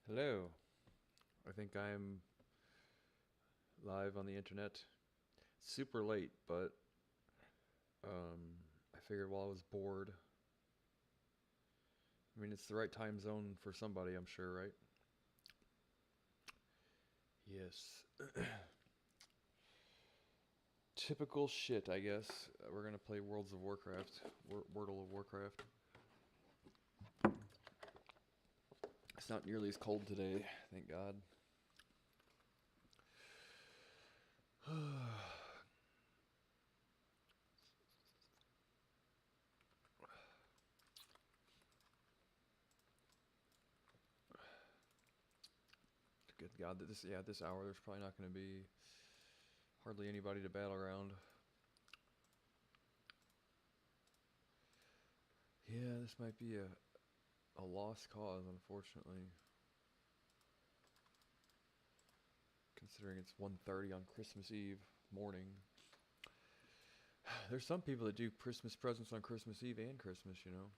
Hello. I think I'm live on the internet. Super late, but I figured while I was bored. I mean, it's the right time zone for somebody, I'm sure, right? Yes. Typical shit, I guess. We're gonna play Worlds of Warcraft. Wordle of Warcraft. It's not nearly as cold today, thank God. Good God, this hour there's probably not gonna be hardly anybody to battle around. Yeah, this might be a lost cause, unfortunately. Considering it's 1:30 on Christmas Eve morning. There's some people that do Christmas presents on Christmas Eve and Christmas, you know.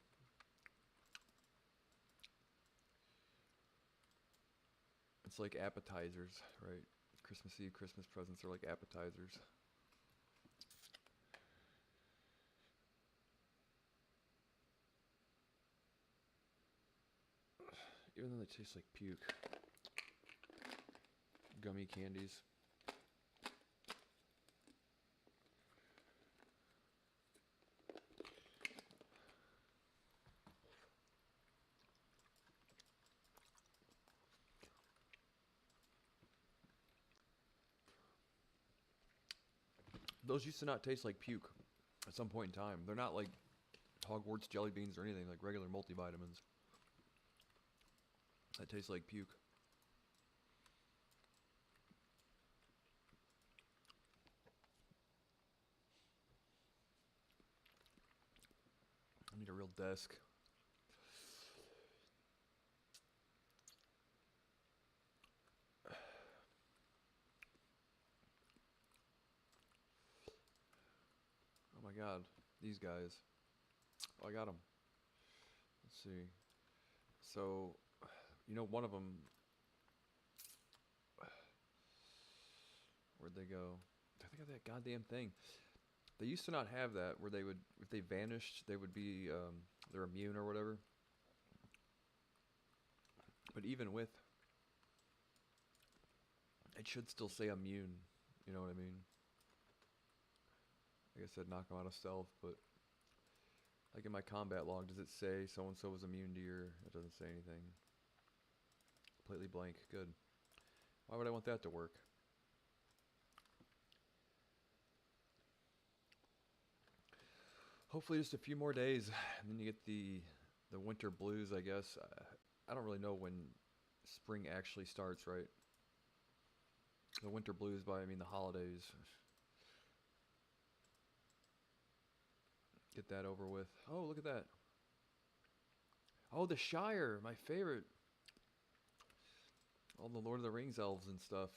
It's like appetizers, right? Christmas Eve, Christmas presents are like appetizers. Even though they taste like puke. Gummy candies. Those used to not taste like puke at some point in time. They're not like Hogwarts jelly beans or anything, like regular multivitamins. That taste like puke. I need a real desk. Oh my God, these guys. Oh, I got them. Let's see. So, you know, one of them. Where'd they go? I think of that goddamn thing. They used to not have that, where they would, if they vanished, they would be, they're immune or whatever. But even with, it should still say immune. You know what I mean? Like I said, knock them out of stealth, but like in my combat log, does it say so and so was immune to your? It doesn't say anything. Completely blank. Good. Why would I want that to work? Hopefully, just a few more days, and then you get the winter blues. I guess. I don't really know when spring actually starts, right? The winter blues by I mean the holidays. Get that over with. Oh, look at that. Oh, the Shire, my favorite. All the Lord of the Rings elves and stuff.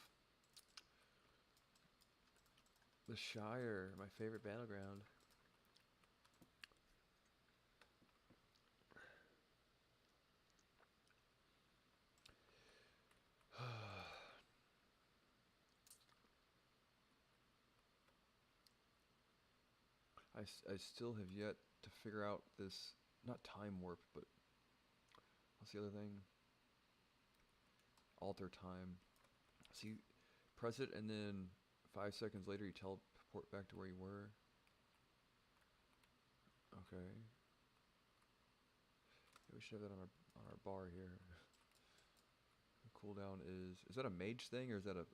The Shire, my favorite battleground. I still have yet to figure out this, not time warp, but what's the other thing? Alter time. So you press it and then 5 seconds later you teleport back to where you were. Okay. Yeah, we should have that on our bar here. The cooldown is that a mage thing or is that a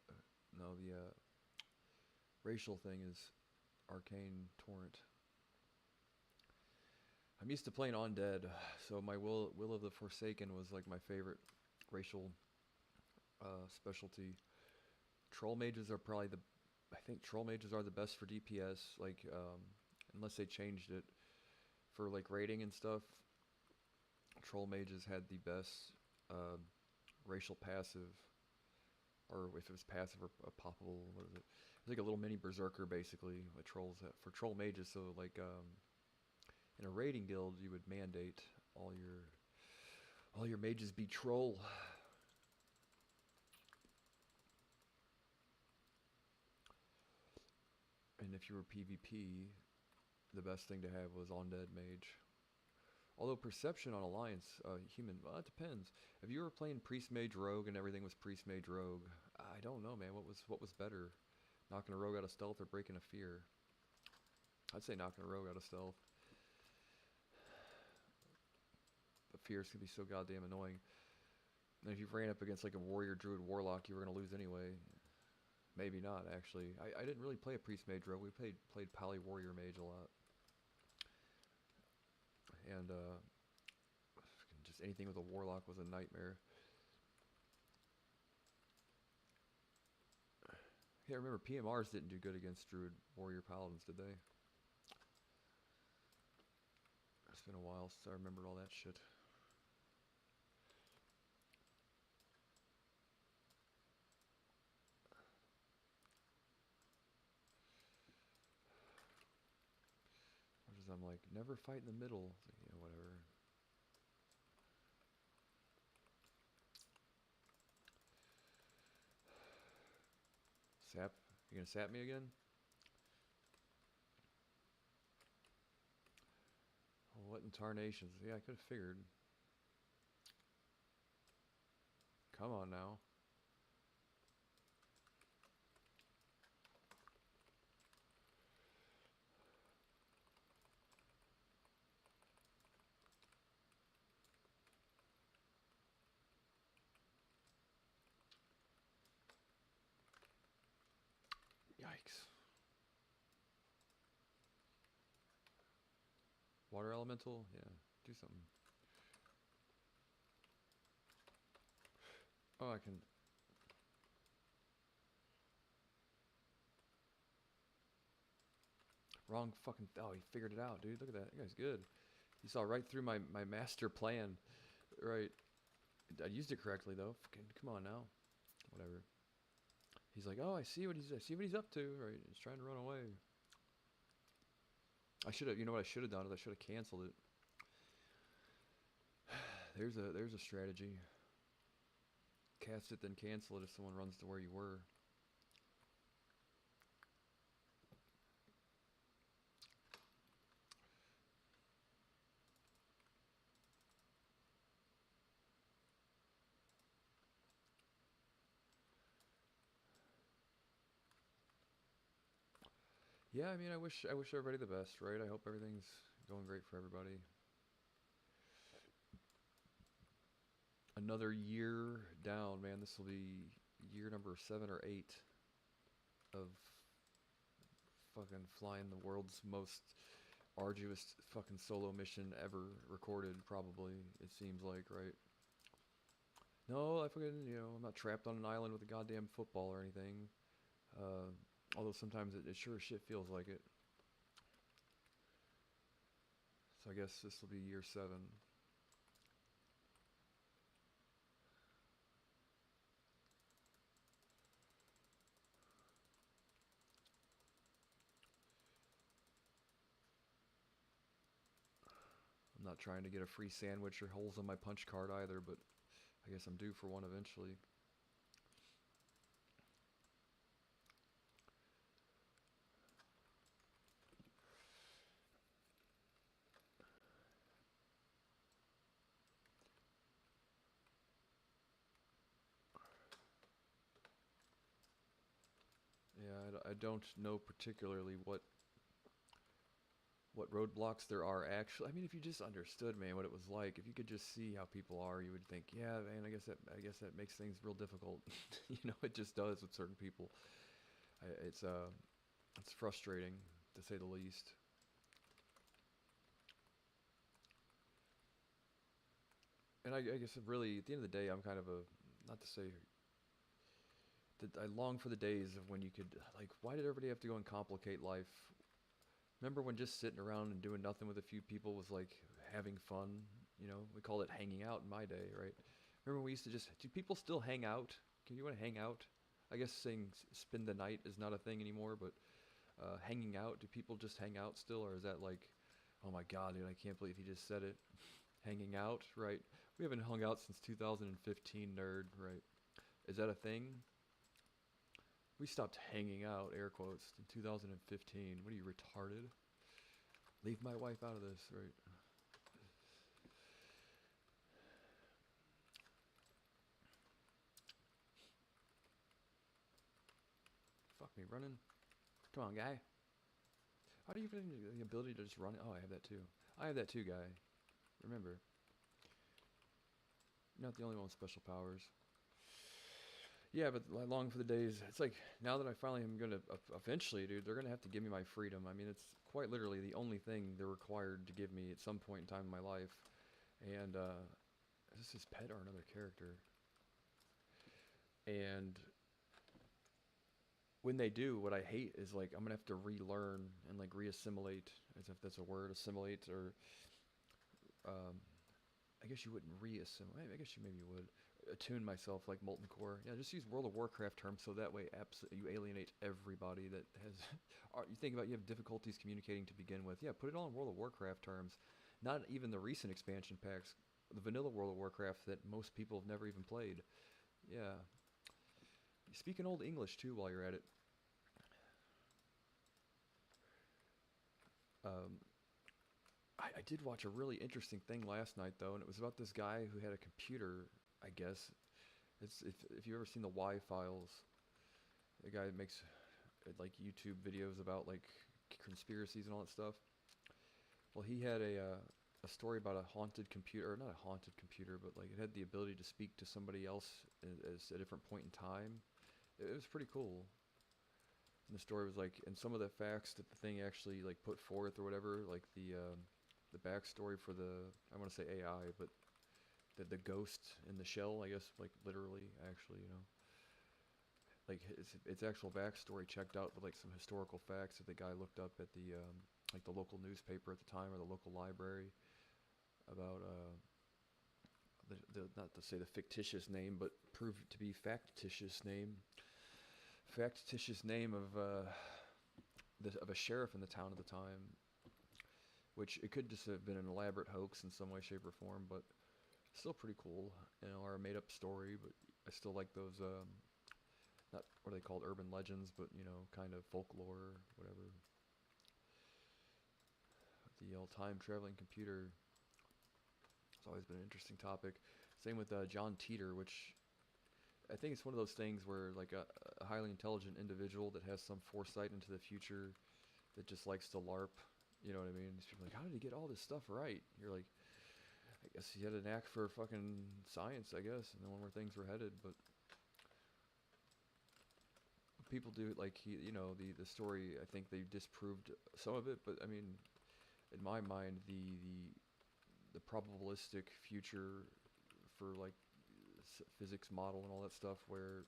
no, the racial thing is arcane torrent. I'm used to playing undead, so my will of the Forsaken was like my favorite racial specialty. Troll mages are probably the, I think troll mages are the best for DPS. Like unless they changed it for like raiding and stuff. Troll mages had the best uh, racial passive, or if it was passive or a poppable. What is it? It's like a little mini berserker basically. What trolls have for troll mages. So like in a raiding guild, you would mandate all your mages be troll. if you were PvP, the best thing to have was Undead Mage. Although Perception on Alliance, human, well, it depends. If you were playing Priest Mage Rogue and everything was Priest Mage Rogue, I don't know, man. What was better? Knocking a rogue out of stealth or breaking a fear? I'd say knocking a rogue out of stealth. But fears can be so goddamn annoying. And if you ran up against like a warrior, druid, warlock, you were gonna lose anyway. Maybe not, actually. I didn't really play a priest mage rogue. We played poly warrior mage a lot. And just anything with a warlock was a nightmare. Yeah, I remember PMRs didn't do good against druid, warrior, paladins, did they? It's been a while since I remembered all that shit. I'm like, never fight in the middle. Like, you know, whatever. Sap? You gonna sap me again? Oh, what in tarnations? Yeah, I could have figured. Come on now. Yikes. Water elemental? Yeah, do something. Oh, I can... Wrong fucking... Oh, he figured it out, dude. Look at that. That guy's good. He saw right through my master plan. Right. I used it correctly, though. Fucking, come on now. Whatever. He's like, oh, I see what he's up to. Right. He's trying to run away. I should have... You know what I should have done is I should have canceled it. There's a strategy. Cast it, then cancel it if someone runs to where you were. Yeah, I mean, I wish everybody the best, right? I hope everything's going great for everybody. Another year down, man. This will be year number 7 or 8 of fucking flying the world's most arduous fucking solo mission ever recorded, probably, it seems like, right? No, I fucking, you know, I'm not trapped on an island with a goddamn football or anything. Although sometimes it sure as shit feels like it. So I guess this will be year 7. I'm not trying to get a free sandwich or holes on my punch card either, but I guess I'm due for one eventually. Yeah, I don't know particularly what roadblocks there are actually. I mean, if you just understood, man, what it was like, if you could just see how people are, you would think, yeah, man, I guess that makes things real difficult. You know, it just does with certain people. It's frustrating to say the least. And I guess really, at the end of the day, I'm kind of a, not to say that I long for the days of when you could, like, why did everybody have to go and complicate life? Remember when just sitting around and doing nothing with a few people was like having fun? You know, we called it hanging out in my day, right? Remember when we used to just, do people still hang out? Can you want to hang out? I guess saying spend the night is not a thing anymore, but hanging out, do people just hang out still? Or is that like, oh my God, dude, I can't believe he just said it. Hanging out, right? We haven't hung out since 2015, nerd, right? Is that a thing? We stopped hanging out, air quotes, in 2015. What are you, retarded? Leave my wife out of this, right? Fuck me, running. Come on, guy. How do you even have the ability to just run? Oh, I have that too. I have that too, guy. Remember, you're not the only one with special powers. Yeah, but I long for the days. It's like now that I finally am gonna eventually, dude. They're gonna have to give me my freedom. I mean, it's quite literally the only thing they're required to give me at some point in time in my life. And is this his pet or another character? And when they do, what I hate is like I'm gonna have to relearn and like reassimilate, as if that's a word, assimilate, or um, I guess you wouldn't reassimilate. I guess you maybe would attune myself like molten core. Yeah, just use World of Warcraft terms so that way you alienate everybody that has. You think about you have difficulties communicating to begin with. Yeah, put it all in World of Warcraft terms. Not even the recent expansion packs, the vanilla World of Warcraft that most people have never even played. Yeah, speak in old English too while you're at it. Um, I did watch a really interesting thing last night though, and it was about this guy who had a computer. I guess it's if you ever seen the Y Files, the guy that makes like YouTube videos about like conspiracies and all that stuff. Well, he had a story about a haunted computer, or not a haunted computer, but like it had the ability to speak to somebody else as a different point in time. It was pretty cool. And the story was like, and some of the facts that the thing actually like put forth or whatever, like the backstory for the, I want to say AI, but the ghost in the shell, I guess, like literally, actually, like its actual backstory checked out with like some historical facts that the guy looked up at the like the local newspaper at the time or the local library about the not to say the fictitious name, but proved to be factitious name of a sheriff in the town at the time, which it could just have been an elaborate hoax in some way, shape, or form, but still pretty cool, or a made-up story. But I still like those, not what are they called, urban legends, but kind of folklore, whatever. The old time-traveling computer. It's always been an interesting topic. Same with John Teeter, which I think it's one of those things where like a highly intelligent individual that has some foresight into the future that just likes to LARP. You know what I mean? These people are like, how did he get all this stuff right? You're like, I guess he had a knack for fucking science, I guess, and knowing where things were headed. But people do like the story. I think they disproved some of it, but I mean, in my mind, the probabilistic future for like physics model and all that stuff, where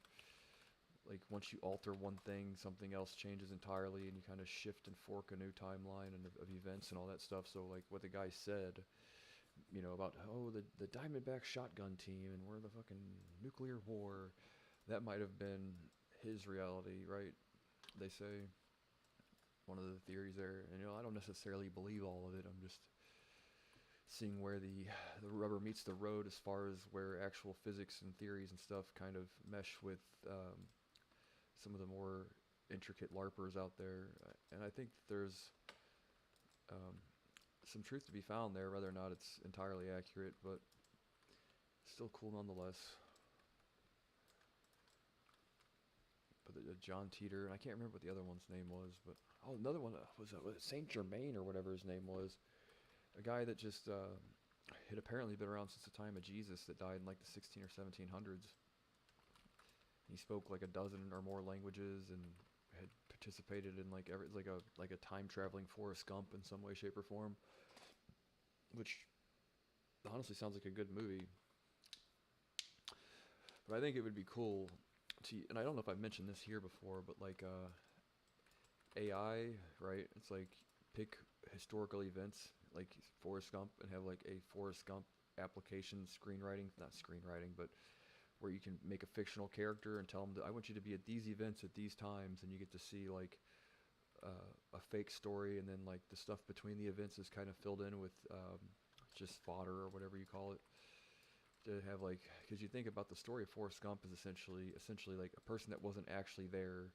like once you alter one thing, something else changes entirely, and you kind of shift and fork a new timeline and of events and all that stuff. So like what the guy said, about the Diamondback shotgun team and we're the fucking nuclear war, that might have been his reality, right? They say one of the theories there, and I don't necessarily believe all of it. I'm just seeing where the rubber meets the road as far as where actual physics and theories and stuff kind of mesh with some of the more intricate LARPers out there. And I think there's um, some truth to be found there, whether or not it's entirely accurate, but still cool nonetheless. But John Teeter, and I can't remember what the other one's name was, but another one was Saint Germain or whatever his name was. A guy that just had apparently been around since the time of Jesus, that died in like the 16 or 1700s. He spoke like a dozen or more languages and had participated in like like a time traveling Forrest Gump in some way, shape, or form, which honestly sounds like a good movie. But I think it would be cool to, and I don't know if I've mentioned this here before, but like AI, right? It's like pick historical events like Forrest Gump and have like a Forrest Gump application screenwriting, not screenwriting, but where you can make a fictional character and tell them that I want you to be at these events at these times, and you get to see like a fake story, and then like the stuff between the events is kind of filled in with just fodder or whatever you call it. to have like, because you think about the story of Forrest Gump is essentially like a person that wasn't actually there,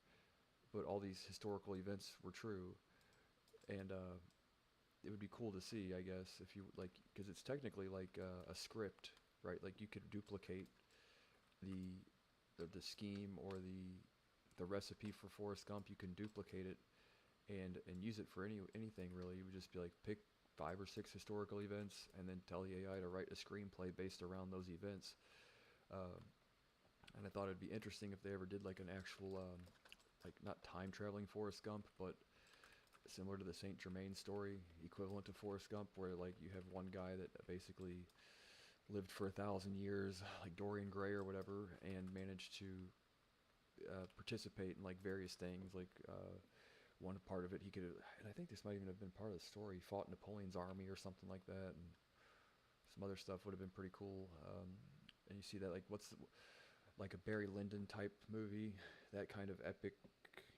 but all these historical events were true, and it would be cool to see, I guess, if you like, because it's technically like a script, right? Like you could duplicate the the scheme or the recipe for Forrest Gump. You can duplicate it and use it for anything really. You would just be like pick 5 or 6 historical events and then tell the AI to write a screenplay based around those events. Um, and I thought it'd be interesting if they ever did like an actual like not time traveling Forrest Gump, but similar to the Saint Germain story, equivalent to Forrest Gump, where like you have one guy that basically lived for 1,000 years, like Dorian Gray or whatever, and managed to participate in like various things. Like one part of it, he could, and I think this might even have been part of the story. He fought Napoleon's army or something like that, and some other stuff would have been pretty cool. And you see that like what's like a Barry Lyndon type movie, that kind of epic,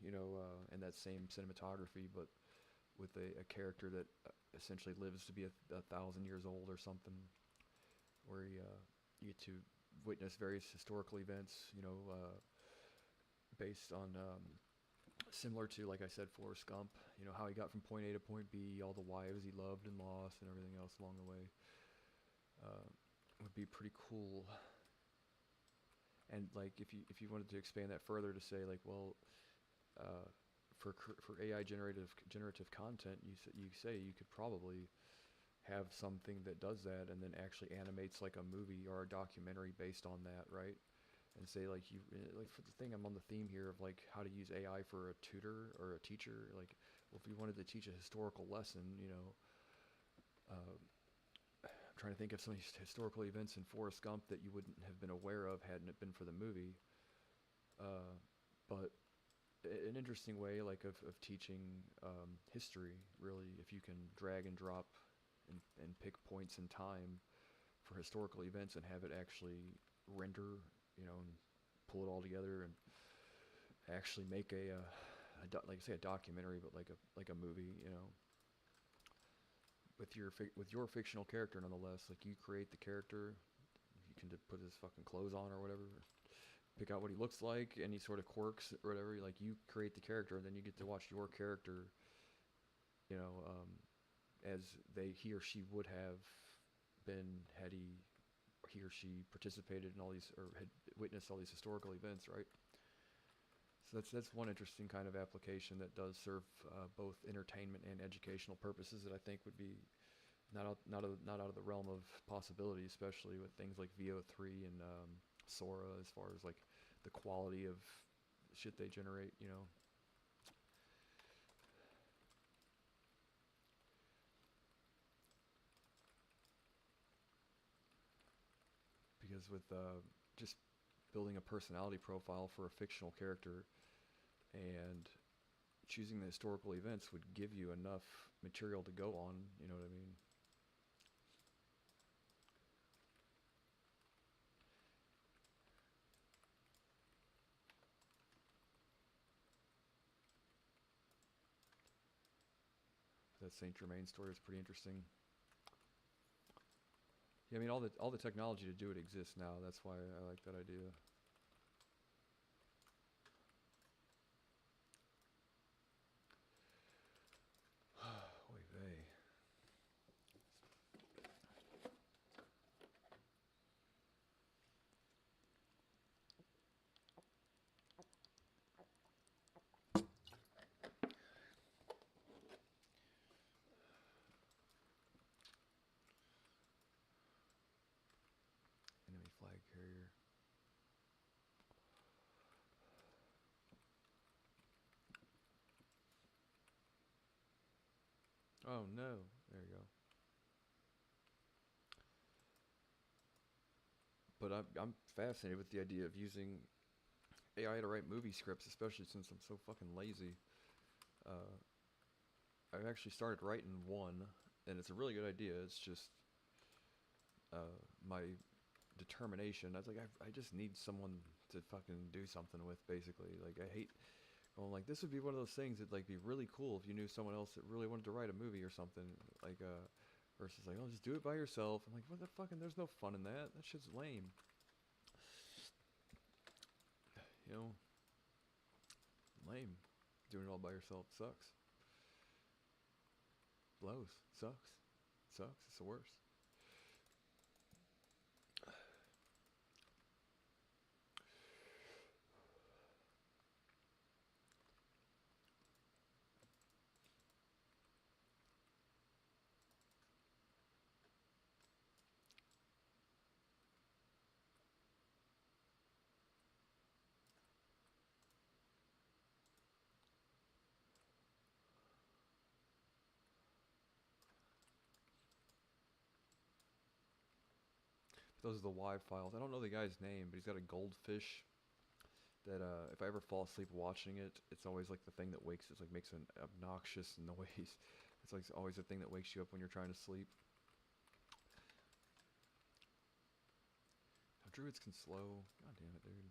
and that same cinematography, but with a character that essentially lives to be a 1,000 years old or something, where you get to witness various historical events, based on similar to, like I said, Forrest Gump. How he got from point A to point B, all the wives he loved and lost, and everything else along the way. Would be pretty cool. And like if you wanted to expand that further to say like, well, for AI generative content, you say you could probably have something that does that and then actually animates like a movie or a documentary based on that, right? And say like like for the thing, I'm on the theme here of like how to use AI for a tutor or a teacher. Like, well, if you wanted to teach a historical lesson, I'm trying to think of some historical events in Forrest Gump that you wouldn't have been aware of hadn't it been for the movie. But an interesting way like of teaching history, really, if you can drag and drop and pick points in time for historical events and have it actually render, and pull it all together and actually make like I say, a documentary, but like a movie, with your fictional character nonetheless. Like you create the character, you can put his fucking clothes on or whatever, pick out what he looks like, any sort of quirks or whatever. Like you create the character, and then you get to watch your character, as he or she would have been had he or she participated in all these or had witnessed all these historical events, right? So that's one interesting kind of application that does serve both entertainment and educational purposes that I think would be not out of the realm of possibility, especially with things like VO3 and Sora, as far as like the quality of shit they generate. Because with just building a personality profile for a fictional character and choosing the historical events would give you enough material to go on, you know what I mean? That Saint Germain story is pretty interesting. Yeah, I mean all the technology to do it exists now. That's why I like that idea. Oy vey. Enemy flag carrier. Oh no, there you go. But I'm fascinated with the idea of using AI to write movie scripts, especially since I'm so fucking lazy. Uh, I've actually started writing one, and it's a really good idea. It's just my determination. I was like, I just need someone to fucking do something with, basically. Like, I hate going like, this would be one of those things that'd like be really cool if you knew someone else that really wanted to write a movie or something. Like, versus like, oh, just do it by yourself. I'm like, what the fucking? There's no fun in that. That shit's lame. You know, lame. Doing it all by yourself sucks. Blows. Sucks. Sucks. It's the worst. Those are the WAV files. I don't know the guy's name, but he's got a goldfish that if I ever fall asleep watching it, it's always like the thing that wakes. It's like makes an obnoxious noise. It's like always the thing that wakes you up when you're trying to sleep. Now, druids can slow. God damn it, dude.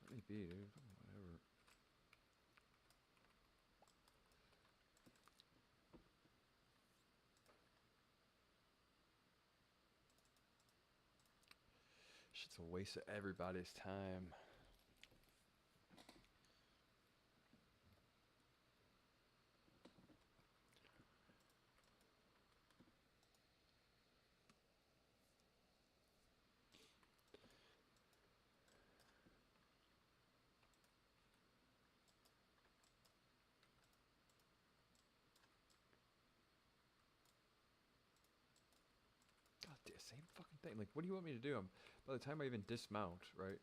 Let me be, dude. Whatever. Shit's a waste of everybody's time. God damn, same fucking thing. Like, what do you want me to do? By the time I even dismount, right?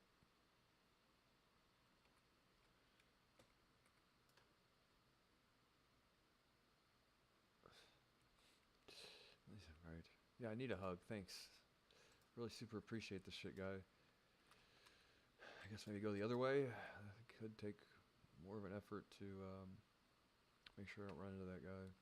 Right. Yeah, I need a hug. Thanks. Really super appreciate this shit, guy. I guess maybe go the other way. It could take more of an effort to make sure I don't run into that guy.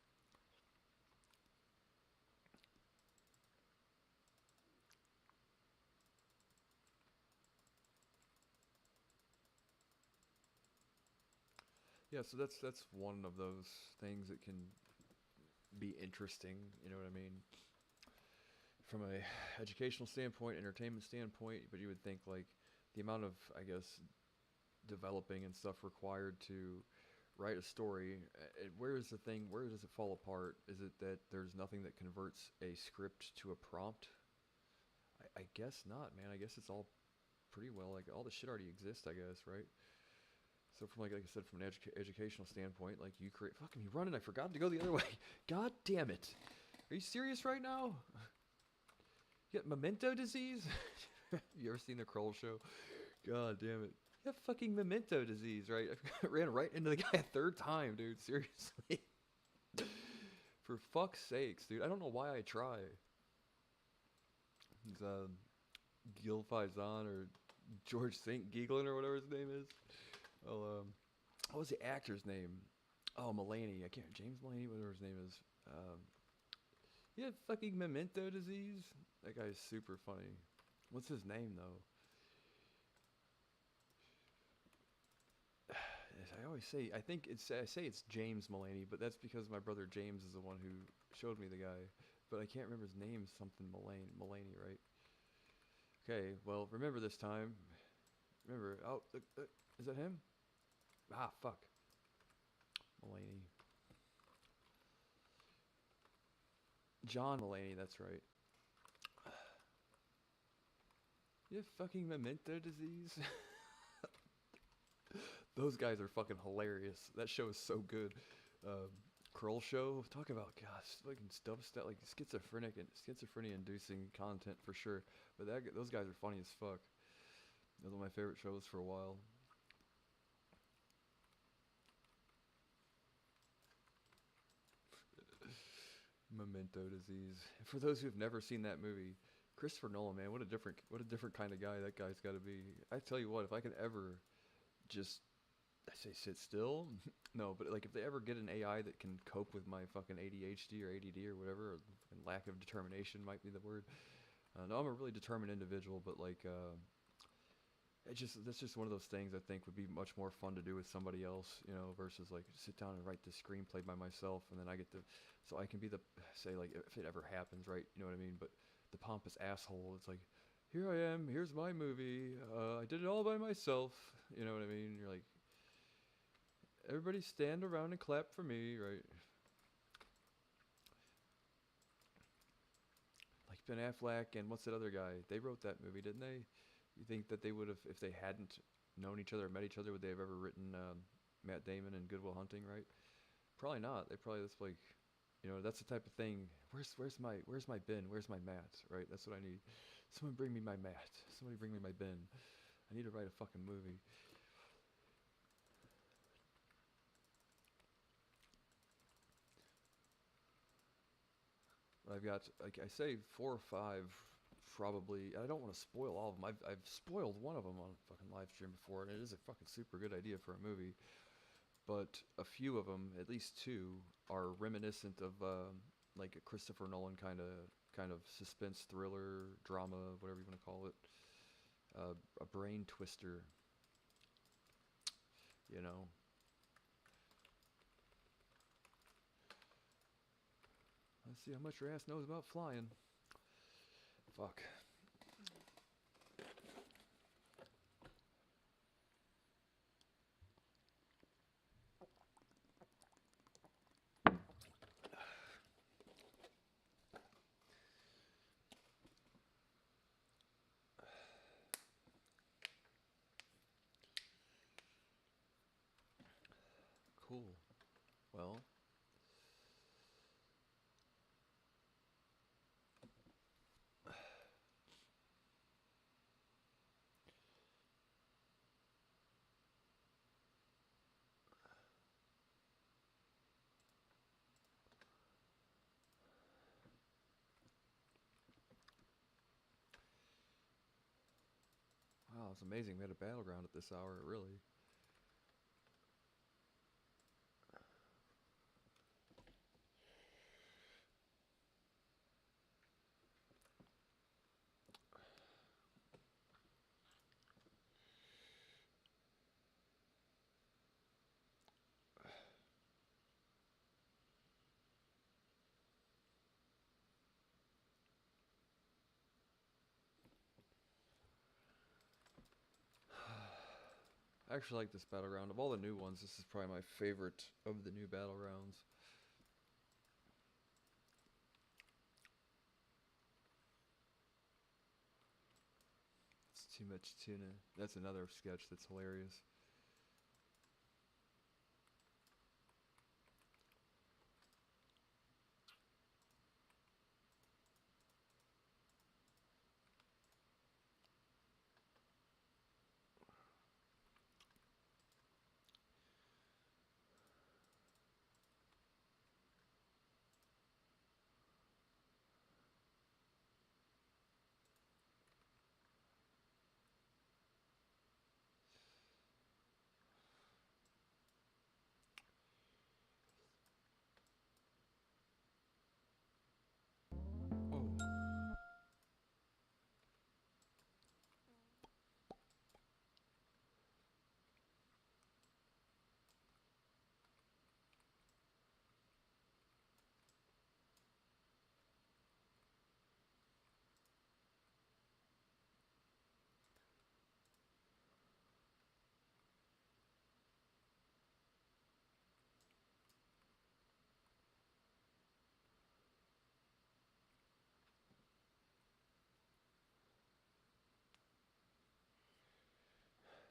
Yeah, so that's one of those things that can be interesting, you know what I mean? From a educational standpoint, entertainment standpoint, but you would think like the amount of, I guess, developing and stuff required to write a story, where is the thing, where does it fall apart? Is it that there's nothing that converts a script to a prompt? I guess not, man. I guess it's all pretty well, like all the shit already exists, I guess, right? So from like I said, from an educational standpoint, like you create, fucking me running, I forgot to go the other way. God damn it. Are you serious right now? You got memento disease? You ever seen the Kroll show? God damn it. You have fucking memento disease, right? I ran right into the guy a third time, dude. Seriously. For fuck's sakes, dude. I don't know why I try. He's Gil Faison or George St. Geeglin or whatever his name is. Well, what was the actor's name? Oh, Mulaney. I can't. James Mulaney, whatever his name is. You have fucking memento disease? That guy's super funny. What's his name, though? I always say, I say it's James Mulaney, but that's because my brother James is the one who showed me the guy. But I can't remember his name, something Mulaney, right? Okay, well, remember this time. Remember, oh, is that him? Ah, fuck. Mulaney. John Mulaney, that's right. You have fucking memento disease? Those guys are fucking hilarious. That show is so good. Kroll show, talk about, gosh, fucking stuff, like schizophrenia-inducing content for sure. But those guys are funny as fuck. Those are my favorite shows for a while. Memento disease. For those who've never seen that movie, Christopher Nolan, man, what a different kind of guy that guy's got to be. I tell you what, if I could ever just, I say sit still, no, but like if they ever get an AI that can cope with my fucking ADHD or ADD or whatever, or lack of determination might be the word. No, I'm a really determined individual, but like that's just one of those things I think would be much more fun to do with somebody else, you know, versus like sit down and write the screenplay by myself, and then I get to, so I can be the, say like if it ever happens, right? You know what I mean? But the pompous asshole, it's like, here I am, here's my movie, I did it all by myself, you know what I mean? You're like, everybody stand around and clap for me, right? Like Ben Affleck and what's that other guy? They wrote that movie, didn't they? You think that they would have, if they hadn't known each other or met each other, would they have ever written Matt Damon and Good Will Hunting, right? Probably not. They probably just like, you know, that's the type of thing. Where's my bin? Where's my Matt? Right? That's what I need. Someone bring me my Matt. Somebody bring me my bin. I need to write a fucking movie. I've got, like I say, 4 or 5 probably. I don't want to spoil all of them. I've spoiled one of them on a fucking live stream before, and it is a fucking super good idea for a movie. But a few of them, at least 2, are reminiscent of like a Christopher Nolan kind of suspense thriller drama, whatever you want to call it. A brain twister, you know. Let's see how much your ass knows about flying. Fuck. Cool. Well, wow, it's amazing. We had a battleground at this hour, really. I actually like this battleground. Of all the new ones, this is probably my favorite of the new battlegrounds. It's too much tuna. That's another sketch that's hilarious.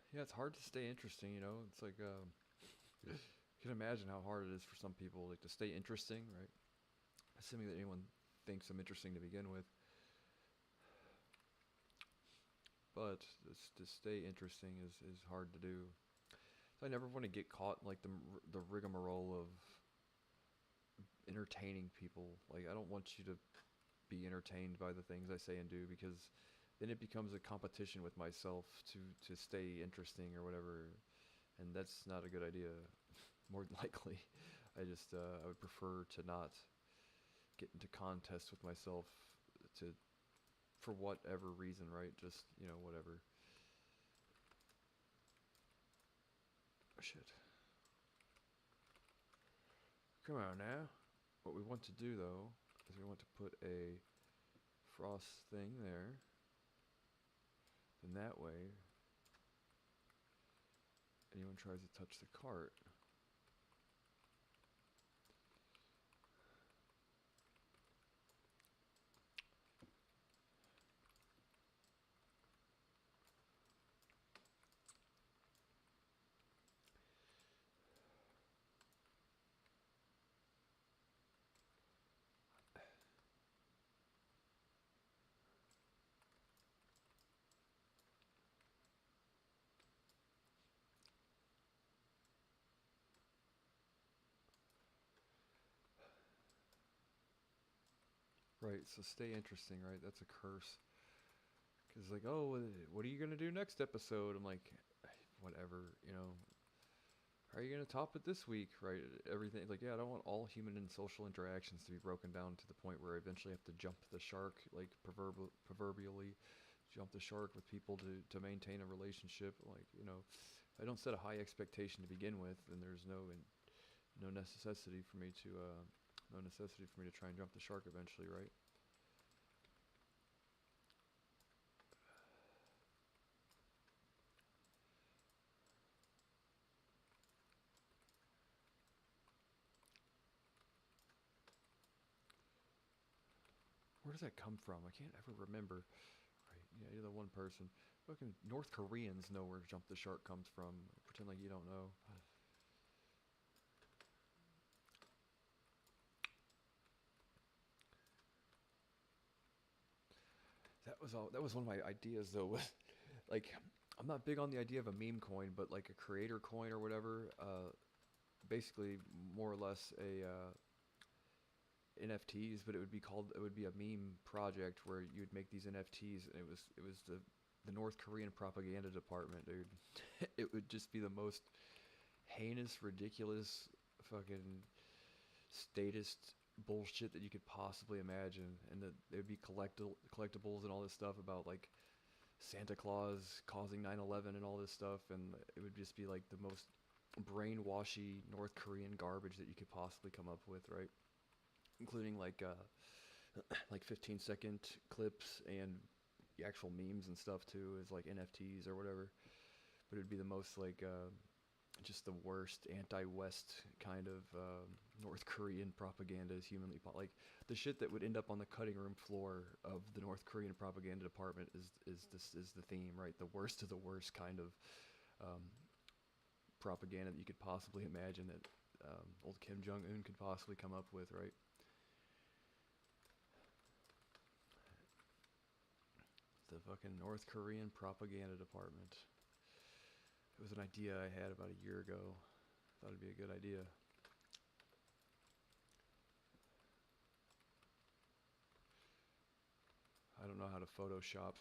Oh, yeah, it's hard to stay interesting, you know? It's like, you can imagine how hard it is for some people, like, to stay interesting, right? Assuming that anyone thinks I'm interesting to begin with. But to stay interesting is hard to do. So I never want to get caught in, like, the rigmarole of entertaining people. Like, I don't want you to be entertained by the things I say and do, because then it becomes a competition with myself to stay interesting or whatever, and that's not a good idea. More than likely, I would prefer to not get into contest with myself to for whatever reason, right? Just, you know, whatever. shit. Come on now. What we want to do though is we want to put a frost thing there. Then that way, anyone tries to touch the cart, right, so stay interesting, right? That's a curse. Because, like, oh, what are you going to do next episode? I'm like, whatever, you know. How are you going to top it this week, right? Everything, like, yeah, I don't want all human and social interactions to be broken down to the point where I eventually have to jump the shark, like, proverbially jump the shark with people to maintain a relationship. Like, you know, if I don't set a high expectation to begin with, then there's no necessity for me to try and jump the shark eventually, right? Where does that come from? I can't ever remember. Right? Yeah, you're the one person. Fucking North Koreans know where jump the shark comes from. Pretend like you don't know. That was one of my ideas though. Was like, I'm not big on the idea of a meme coin, but like a creator coin or whatever. Basically, more or less a NFTs, but it would be a meme project where you'd make these NFTs, and it was the North Korean propaganda department, dude. It would just be the most heinous, ridiculous, fucking statist bullshit that you could possibly imagine, and that there would be collectibles and all this stuff about like Santa Claus causing 9/11 and all this stuff, and it would just be like the most brainwashy North Korean garbage that you could possibly come up with, right? Including like 15-second clips and the actual memes and stuff too, as like NFTs or whatever. But it'd be the most like just the worst anti-West kind of North Korean propaganda is humanly like the shit that would end up on the cutting room floor of the North Korean propaganda department is the theme, right? The worst of the worst kind of propaganda that you could possibly imagine that old Kim Jong-un could possibly come up with, right? The fucking North Korean propaganda department. It was an idea I had about a year ago. Thought it'd be a good idea. I don't know how to Photoshop.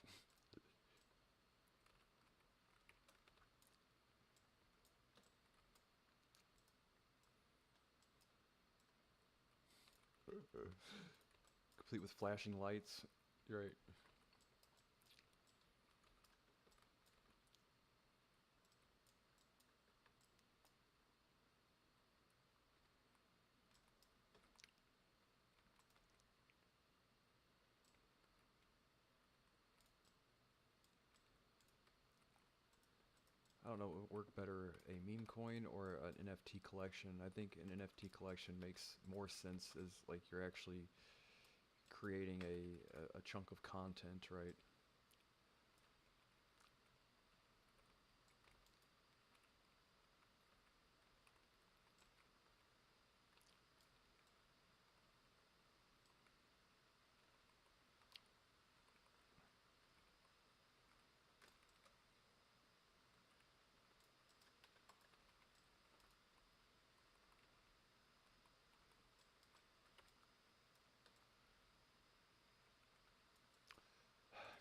Complete with flashing lights. You're right. I don't know what would work better, a meme coin or an NFT collection. I think an NFT collection makes more sense as like you're actually creating a chunk of content, right?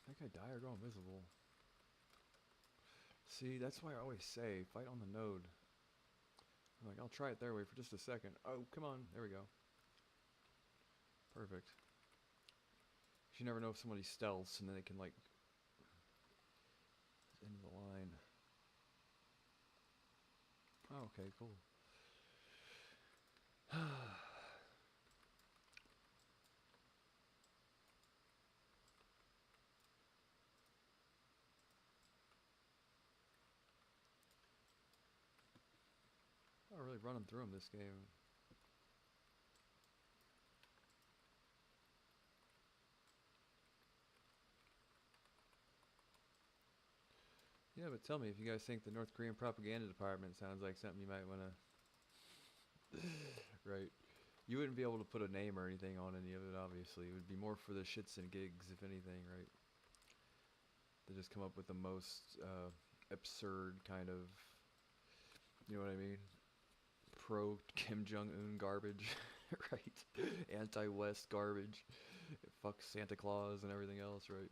I think I die or go invisible. See, that's why I always say, fight on the node. I'm like, I'll try it their way for just a second. Oh, come on. There we go. Perfect. You never know if somebody stealths and then they can, like, end the line. Oh, Okay, cool. I'm really running through them this game. Yeah, but tell me if you guys think the North Korean propaganda department sounds like something you might want to. Right. You wouldn't be able to put a name or anything on any of it, obviously. It would be more for the shits and gigs, if anything, right? They just come up with the most absurd kind of, you know what I mean? Pro Kim Jong Un garbage, right? Anti West garbage. Fuck Santa Claus and everything else, right?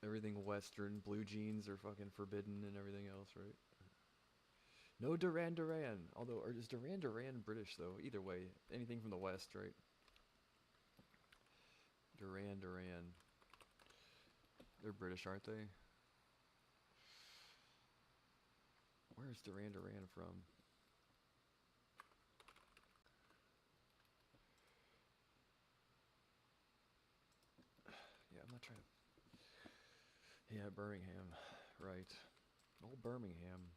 Everything Western, blue jeans are fucking forbidden and everything else, right? No Duran Duran. Although, or is Duran Duran British though? Either way, anything from the West, right? Duran Duran. They're British, aren't they? Where's Duran Duran from? Yeah, I'm not trying to. Yeah, Birmingham. Right. Old Birmingham.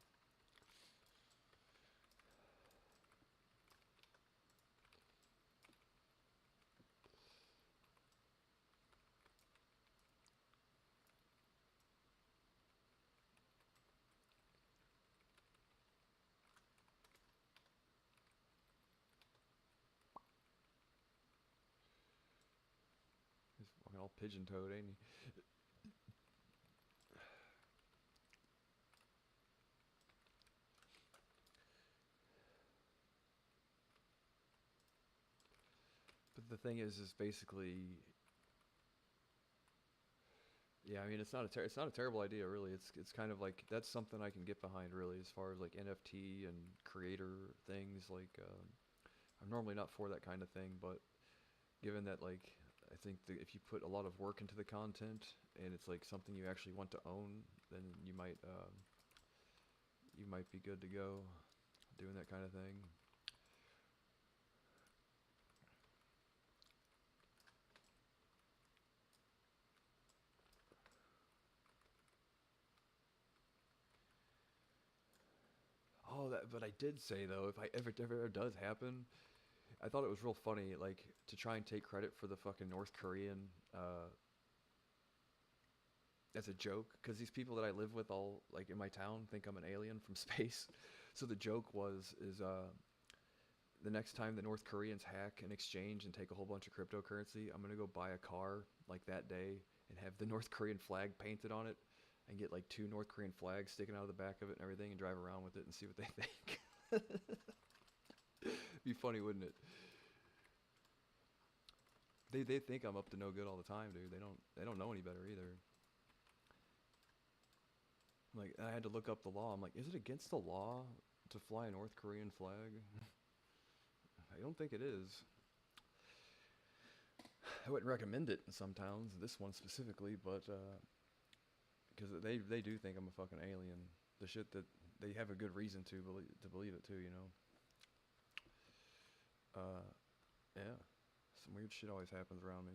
He's fucking all pigeon toed, ain't he? But the thing is basically, yeah. I mean, it's not a terrible idea, really. It's kind of like that's something I can get behind, really, as far as like NFT and creator things. Like, I'm normally not for that kind of thing, but given that, like, I think that if you put a lot of work into the content and it's like something you actually want to own, then you might be good to go doing that kind of thing. Oh, that. But I did say though, if I ever does happen, I thought it was real funny, like to try and take credit for the fucking North Korean uh, as a joke, because these people that I live with all like in my town think I'm an alien from space. So the joke is the next time the North Koreans hack an exchange and take a whole bunch of cryptocurrency, I'm gonna go buy a car like that day and have the North Korean flag painted on it, and get like two North Korean flags sticking out of the back of it and everything, and drive around with it and see what they think. Be funny, wouldn't it? They think I'm up to no good all the time, dude. They don't know any better either. Like, I had to look up the law. I'm like, is it against the law to fly a North Korean flag? I don't think it is. I wouldn't recommend it in some towns, this one specifically, but because they do think I'm a fucking alien. The shit that they have a good reason to believe it too, you know. Uh, yeah, some weird shit always happens around me.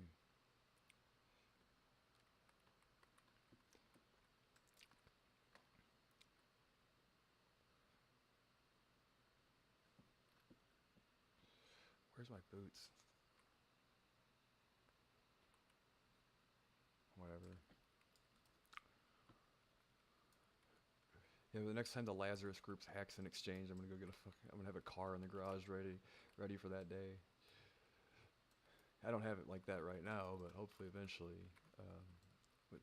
Where's my boots? Whatever. Yeah, but the next time the Lazarus Group's hacks an exchange, I'm gonna have a car in the garage ready for that day. I don't have it like that right now, but hopefully eventually, um,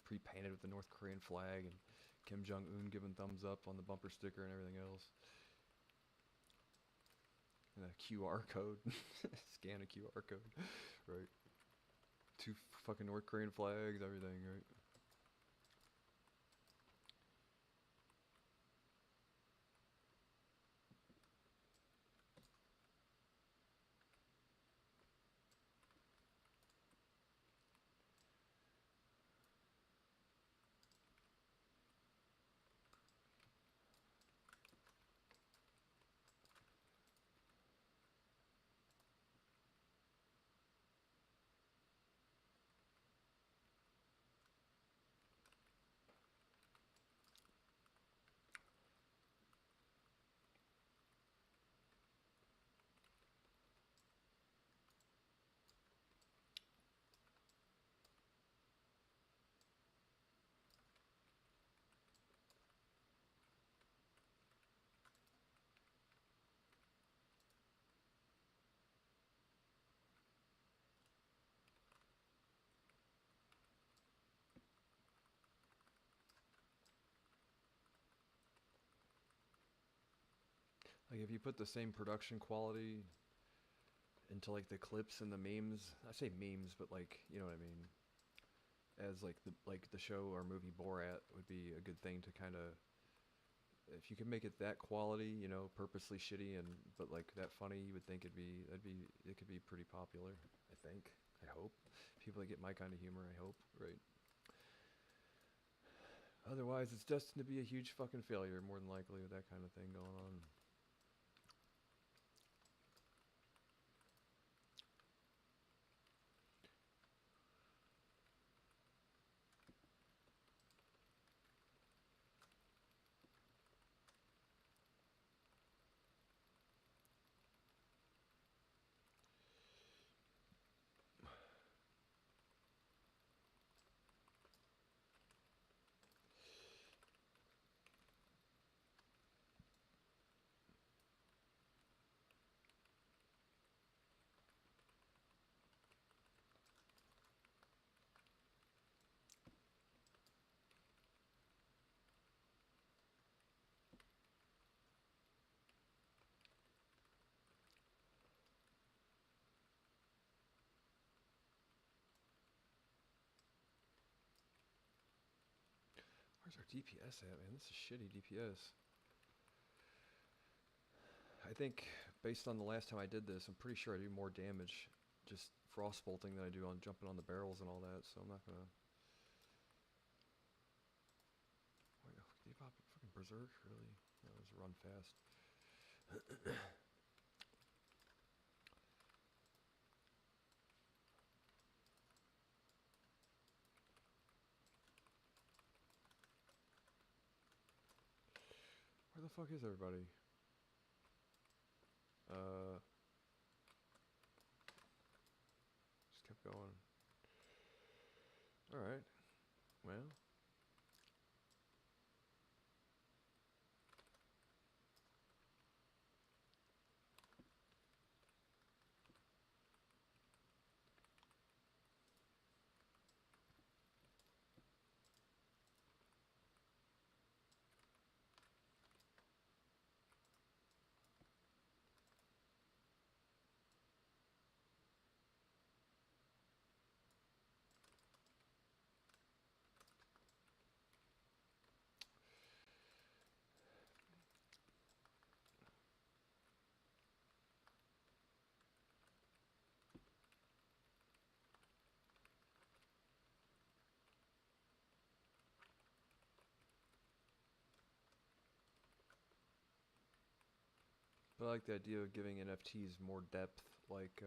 pre-painted with the North Korean flag and Kim Jong Un giving thumbs up on the bumper sticker and everything else, and a QR code, scan a QR code, right? Two fucking North Korean flags, everything, right? Like if you put the same production quality into like the clips and the memes, I say memes, but like you know what I mean, as like the show or movie Borat would be a good thing to kind of, if you could make it that quality, you know, purposely shitty and but like that funny, you would think it could be pretty popular. I think. I hope people that get my kind of humor. I hope, right? Otherwise, it's destined to be a huge fucking failure, more than likely, with that kind of thing going on. Where's our DPS at, man? This is shitty DPS. I think, based on the last time I did this, I'm pretty sure I do more damage just frost bolting than I do on jumping on the barrels and all that, so I'm not gonna... Wait, did he pop fucking berserk? Really? No, it was run fast. Where the fuck is everybody? Just kept going. Alright. Well. But I like the idea of giving NFTs more depth, like,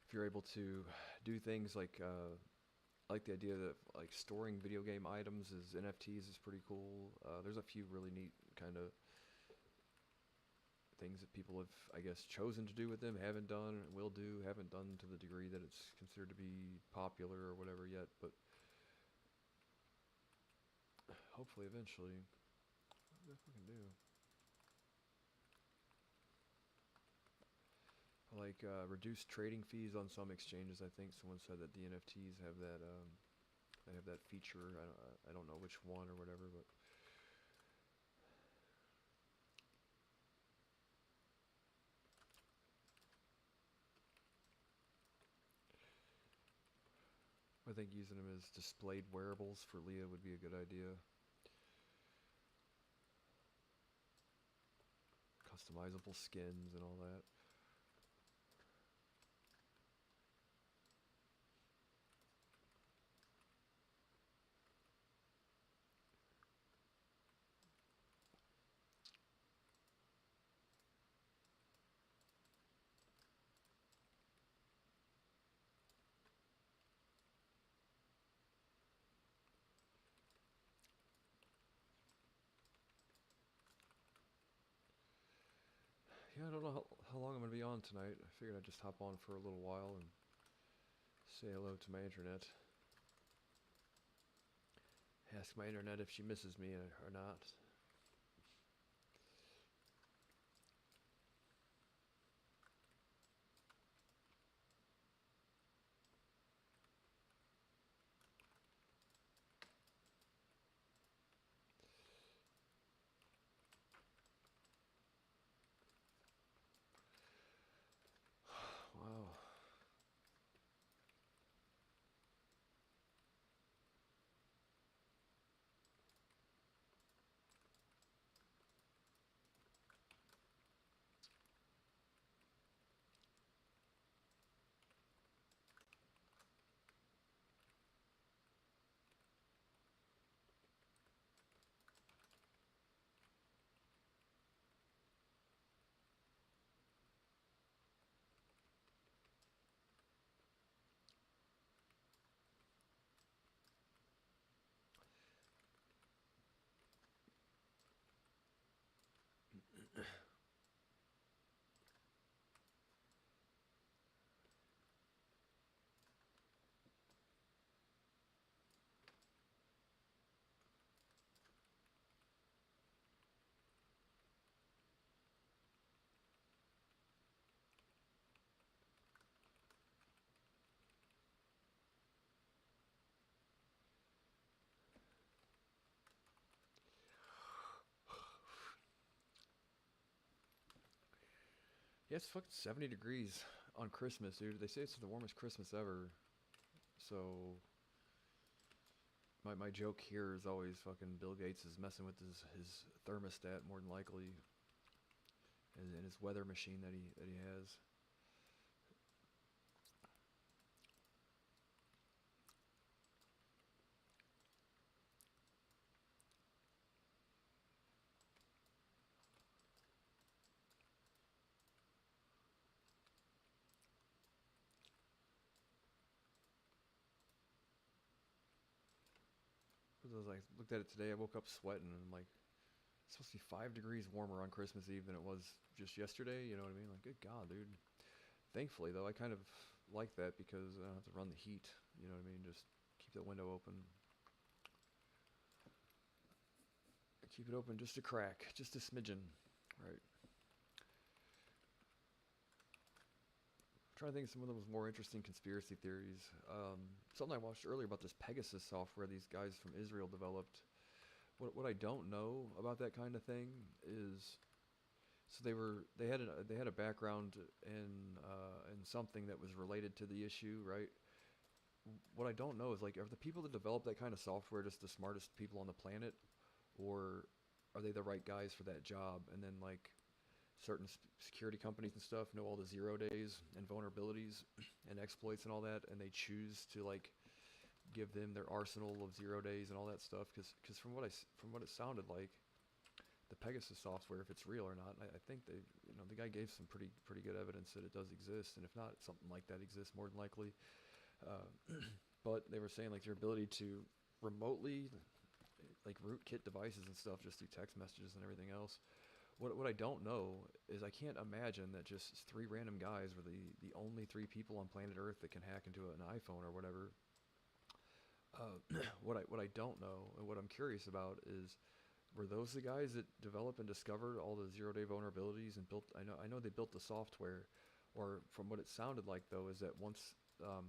if you're able to do things like, I like the idea that like storing video game items as NFTs is pretty cool. There's a few really neat kind of things that people have, I guess, chosen to do with them, haven't done, will do, haven't done to the degree that it's considered to be popular or whatever yet, but hopefully eventually. What do I fucking do? Like reduced trading fees on some exchanges. I think someone said that the NFTs have that. They have that feature. I don't know which one or whatever, but I think using them as displayed wearables for Leah would be a good idea. Customizable skins and all that. Yeah, I don't know how long I'm going to be on tonight. I figured I'd just hop on for a little while and say hello to my internet. Ask my internet if she misses me or not. Yeah, it's fucking 70 degrees on Christmas, dude. They say it's the warmest Christmas ever. So my joke here is always fucking Bill Gates is messing with his thermostat more than likely, and his weather machine that he has. Because I was like, looked at it today. I woke up sweating, and I'm like, it's supposed to be 5 degrees warmer on Christmas Eve than it was just yesterday. You know what I mean? Like, good God, dude. Thankfully, though, I kind of like that because I don't have to run the heat. You know what I mean? Just keep that window open. Keep it open just a crack, just a smidgen, right? Trying to think of some of those more interesting conspiracy theories. Something I watched earlier about this Pegasus software these guys from Israel developed. What I don't know about that kind of thing is, so they had a background in something that was related to the issue, right? What I don't know is, like, are the people that develop that kind of software just the smartest people on the planet, or are they the right guys for that job? And then, like, certain security companies and stuff know all the 0 days and vulnerabilities and exploits and all that, and they choose to, like, give them their arsenal of 0 days and all that stuff. Because from what it sounded like, the Pegasus software, if it's real or not, I think the guy gave some pretty good evidence that it does exist, and if not, something like that exists more than likely. Uh, but they were saying, like, their ability to remotely, like, rootkit devices and stuff just through text messages and everything else. What I don't know is, I can't imagine that just three random guys were the only three people on planet Earth that can hack into an iPhone or whatever. What I don't know and what I'm curious about is, were those the guys that developed and discovered all the 0 day vulnerabilities and built? I know they built the software, or from what it sounded like though is that once um,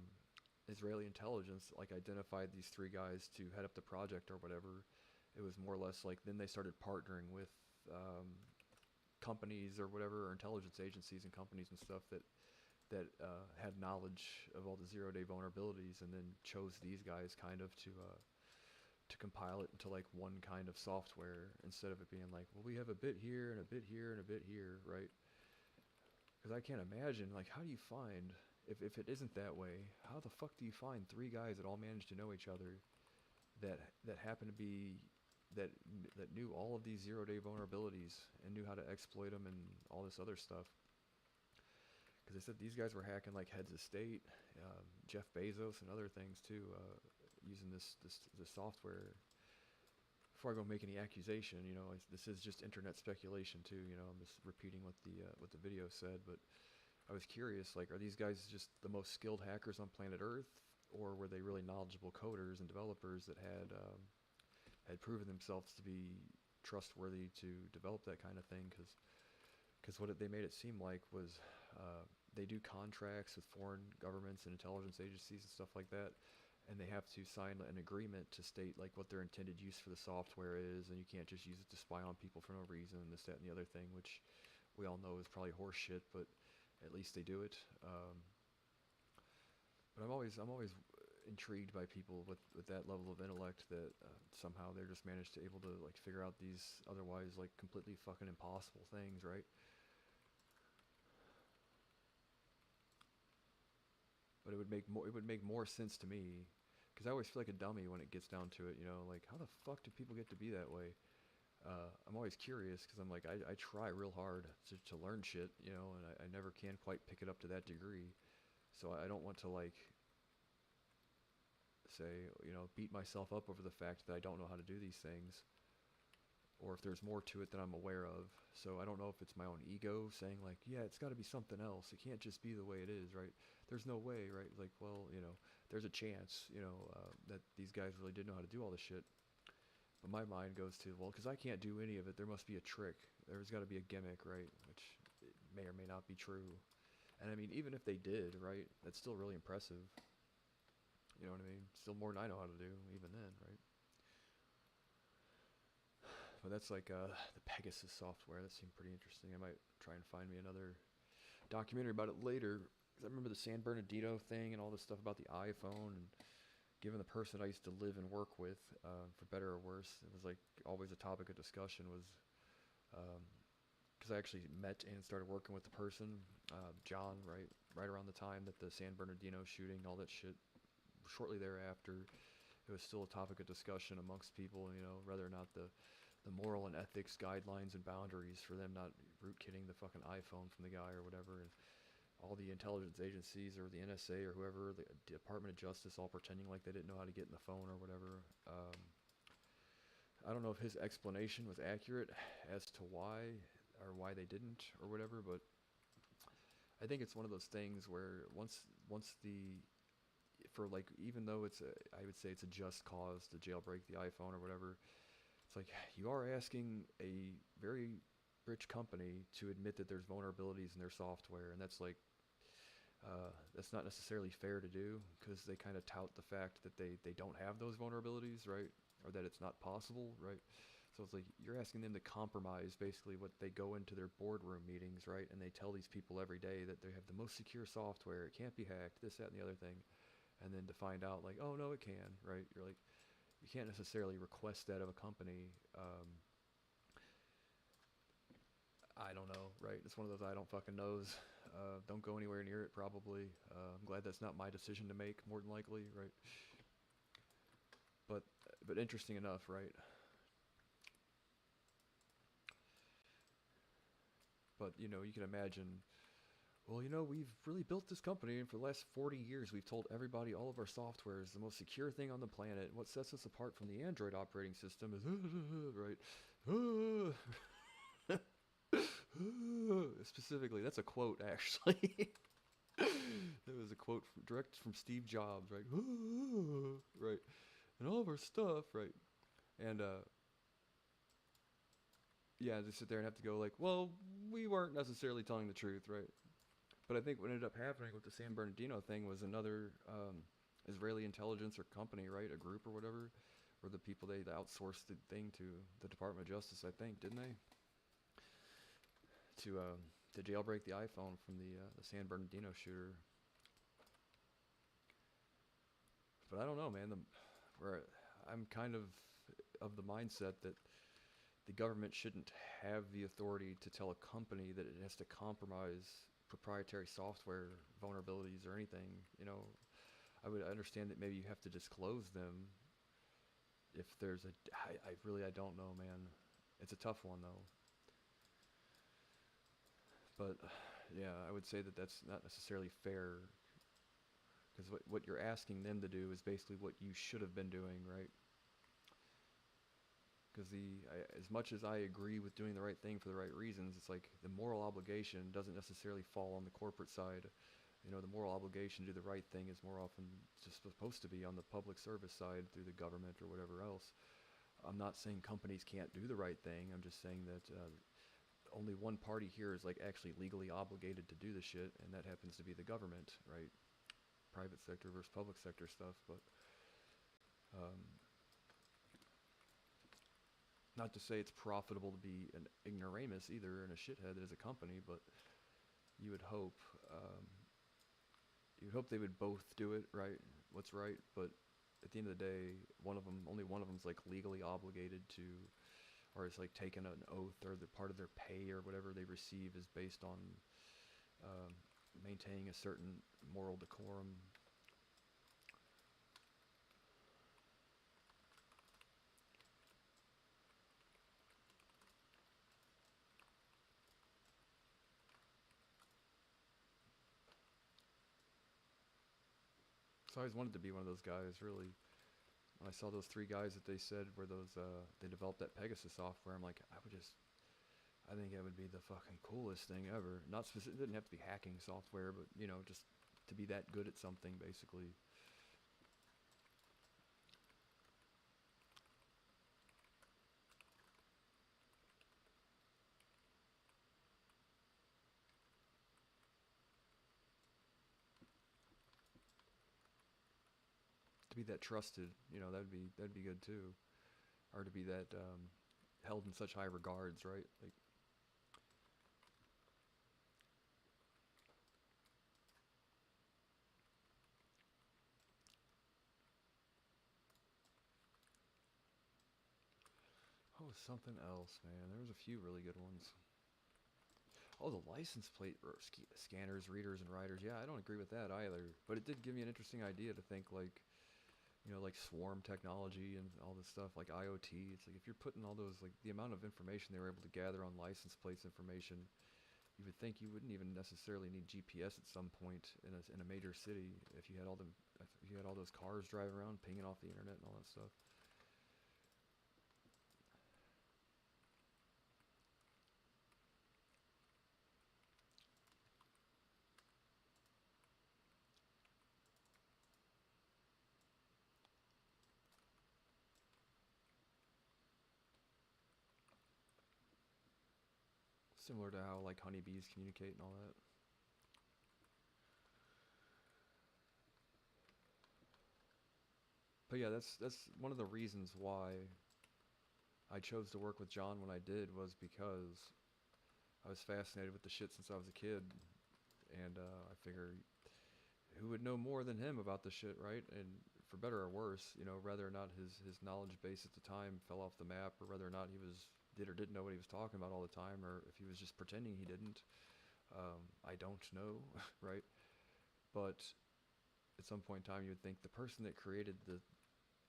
Israeli intelligence, like, identified these three guys to head up the project or whatever, it was more or less like then they started partnering with companies or whatever, or intelligence agencies and companies and stuff that had knowledge of all the 0 day vulnerabilities, and then chose these guys kind of to compile it into, like, one kind of software, instead of it being like, well, we have a bit here and a bit here and a bit here, right? Because I can't imagine, like, how do you find, if it isn't that way, how the fuck do you find three guys that all manage to know each other, that happen to be, that knew all of these 0 day vulnerabilities and knew how to exploit them and all this other stuff? Because they said these guys were hacking, like, heads of state, Jeff Bezos and other things too, using this software. Before I go make any accusation, this is just internet speculation too. I'm just repeating what the video said, but I was curious, like, are these guys just the most skilled hackers on planet Earth, or were they really knowledgeable coders and developers that had proven themselves to be trustworthy to develop that kind of thing? Because what they made it seem like was, they do contracts with foreign governments and intelligence agencies and stuff like that, and they have to sign an agreement to state, like, what their intended use for the software is, and you can't just use it to spy on people for no reason, this, that, and the other thing, which we all know is probably horse shit, but at least they do it. But I'm always intrigued by people with that level of intellect that somehow they're just managed to able to, like, figure out these otherwise, like, completely fucking impossible things, right? But it would make more sense to me, because I always feel like a dummy when it gets down to it. Like, how the fuck do people get to be that way? I'm always curious, because I'm like, I try real hard to learn shit, and I never can quite pick it up to that degree. So I don't want to, like, say, beat myself up over the fact that I don't know how to do these things, or if there's more to it than I'm aware of. So I don't know if it's my own ego saying, like, yeah, it's got to be something else. It can't just be the way it is, right? There's no way, right? Like, well, there's a chance, that these guys really did know how to do all this shit. But my mind goes to, well, because I can't do any of it, there must be a trick. There's got to be a gimmick, right? Which may or may not be true. And I mean, even if they did, right, that's still really impressive. You know what I mean? Still more than I know how to do, even then, right? But that's like the Pegasus software. That seemed pretty interesting. I might try and find me another. documentary about it later. 'Cause I remember the San Bernardino thing and all this stuff about the iPhone, and given the person I used to live and work with, for better or worse, it was like always a topic of discussion was, because I actually met and started working with the person, John, right around the time that the San Bernardino shooting, all that shit, shortly thereafter, it was still a topic of discussion amongst people, whether or not the moral and ethics guidelines and boundaries for them not rootkitting the fucking iPhone from the guy or whatever. And all the intelligence agencies or the NSA or whoever, the Department of Justice, all pretending like they didn't know how to get in the phone or whatever. I don't know if his explanation was accurate as to why or why they didn't or whatever, but I think it's one of those things where once for like, even though I would say it's a just cause to jailbreak the iPhone or whatever, it's like you are asking a very rich company to admit that there's vulnerabilities in their software, and that's like, that's not necessarily fair to do, because they kind of tout the fact that they don't have those vulnerabilities, right? Or that it's not possible, right? So it's like you're asking them to compromise basically what they go into their boardroom meetings, right? And they tell these people every day that they have the most secure software, it can't be hacked, this, that, and the other thing. And then to find out like, oh no, it can, right? You're like, you can't necessarily request that of a company. I don't know, right? It's one of those I don't fucking knows. Don't go anywhere near it, probably. I'm glad that's not my decision to make, more than likely, right? But interesting enough, right? But, you can imagine, well, we've really built this company, and for the last 40 years, we've told everybody all of our software is the most secure thing on the planet. What sets us apart from the Android operating system is, right? Specifically, that's a quote, actually. It was a quote direct from Steve Jobs, right? Right. And all of our stuff, right? And, yeah, just sit there and have to go like, well, we weren't necessarily telling the truth, right? But I think what ended up happening with the San Bernardino thing was another Israeli intelligence or company, right? A group or whatever, or the people they outsourced the thing to the Department of Justice, I think, didn't they? To jailbreak the iPhone from the San Bernardino shooter. But I don't know, man. Where I'm kind of the mindset that the government shouldn't have the authority to tell a company that it has to compromise proprietary software vulnerabilities or anything. I would understand that maybe you have to disclose them if there's I don't know, man. It's a tough one, though. But, yeah, I would say that that's not necessarily fair, because what you're asking them to do is basically what you should have been doing, right? Because as much as I agree with doing the right thing for the right reasons, it's like the moral obligation doesn't necessarily fall on the corporate side. The moral obligation to do the right thing is more often just supposed to be on the public service side through the government or whatever else. I'm not saying companies can't do the right thing. I'm just saying that only one party here is like actually legally obligated to do the shit, and that happens to be the government, right? Private sector versus public sector stuff, but not to say it's profitable to be an ignoramus either and a shithead as a company, but you would hope they would both do it right, what's right. But at the end of the day, only one of them's like legally obligated to, or it's like taken an oath, or the part of their pay or whatever they receive is based on maintaining a certain moral decorum. So I always wanted to be one of those guys, really. When I saw those 3 guys that they said were those, they developed that Pegasus software, I'm like, I think that would be the fucking coolest thing ever. Not specific, it didn't have to be hacking software, but, just to be that good at something, basically. To be that trusted, that'd be good too. Or to be that held in such high regards, right? Like, was something else, man. There was a few really good ones. Oh, the license plate scanners, readers, and writers. Yeah, I don't agree with that either. But it did give me an interesting idea to think like, you know, like swarm technology and all this stuff, like IoT. It's like if you're putting all those, like the amount of information they were able to gather on license plates information, you would think you wouldn't even necessarily need GPS at some point in a major city if you had all those cars driving around pinging off the internet and all that stuff. Similar to how like honeybees communicate and all that. But yeah, that's one of the reasons why I chose to work with John when I did, was because I was fascinated with the shit since I was a kid, and I figure who would know more than him about the shit, right? And for better or worse, you know, whether or not his knowledge base at the time fell off the map, or whether or not he did or didn't know what he was talking about all the time, or if he was just pretending he didn't, I don't know, right? But at some point in time, you would think the person that created the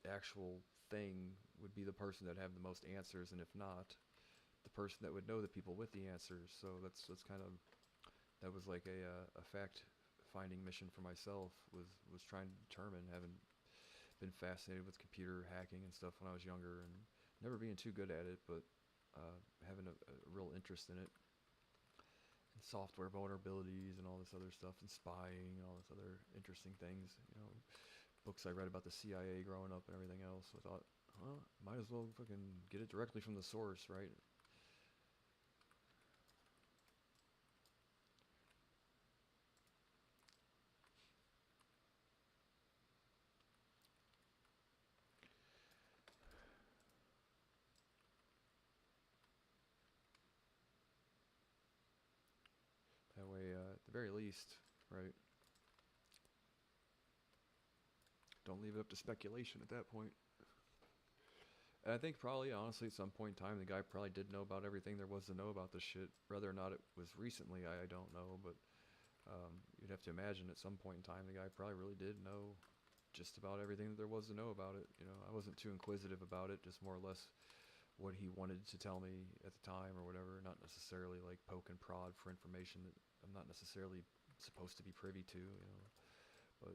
actual thing would be the person that have the most answers, and if not, the person that would know the people with the answers. So that's kind of, that was like a fact finding mission for myself, was trying to determine, having been fascinated with computer hacking and stuff when I was younger, and never being too good at it, but having a real interest in it, and software vulnerabilities and all this other stuff, and spying and all this other interesting things, you know, books I read about the CIA growing up and everything else. So I thought, well, might as well fucking get it directly from the source, right? That way, at the very least, right, don't leave it up to speculation at that point. And I think probably, honestly, at some point in time, the guy probably did know about everything there was to know about this shit. Whether or not it was recently, I don't know, but you'd have to imagine at some point in time, the guy probably really did know just about everything that there was to know about it. You know, I wasn't too inquisitive about it, just more or less what he wanted to tell me at the time or whatever, not necessarily like poke and prod for information that I'm not necessarily supposed to be privy to, you know. But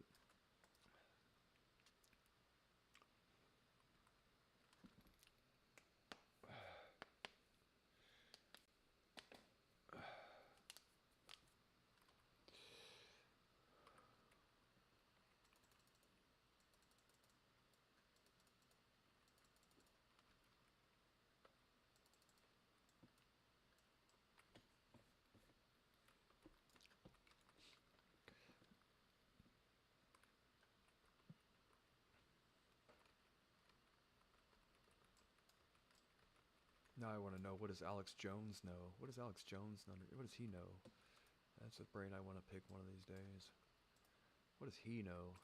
now I want to know, what does Alex Jones know? What does Alex Jones know? What does he know? That's a brain I want to pick one of these days. What does he know?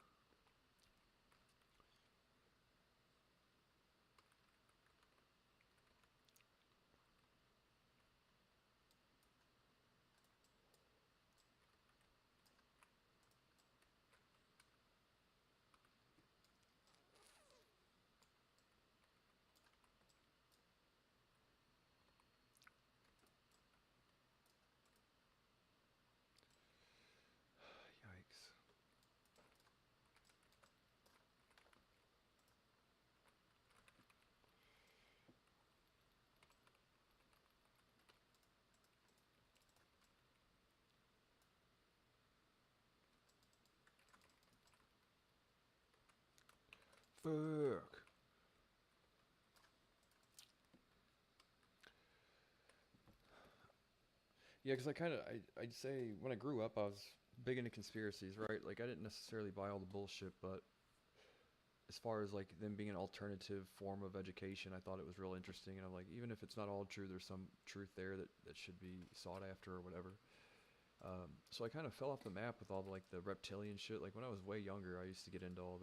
Yikes. Fuck. Yeah, because I'd say when I grew up, I was big into conspiracies, right? Like, I didn't necessarily buy all the bullshit, but as far as like them being an alternative form of education, I thought it was real interesting. And I'm like, even if it's not all true, there's some truth there that should be sought after or whatever. So I kind of fell off the map with all the, like the reptilian shit. Like when I was way younger, I used to get into all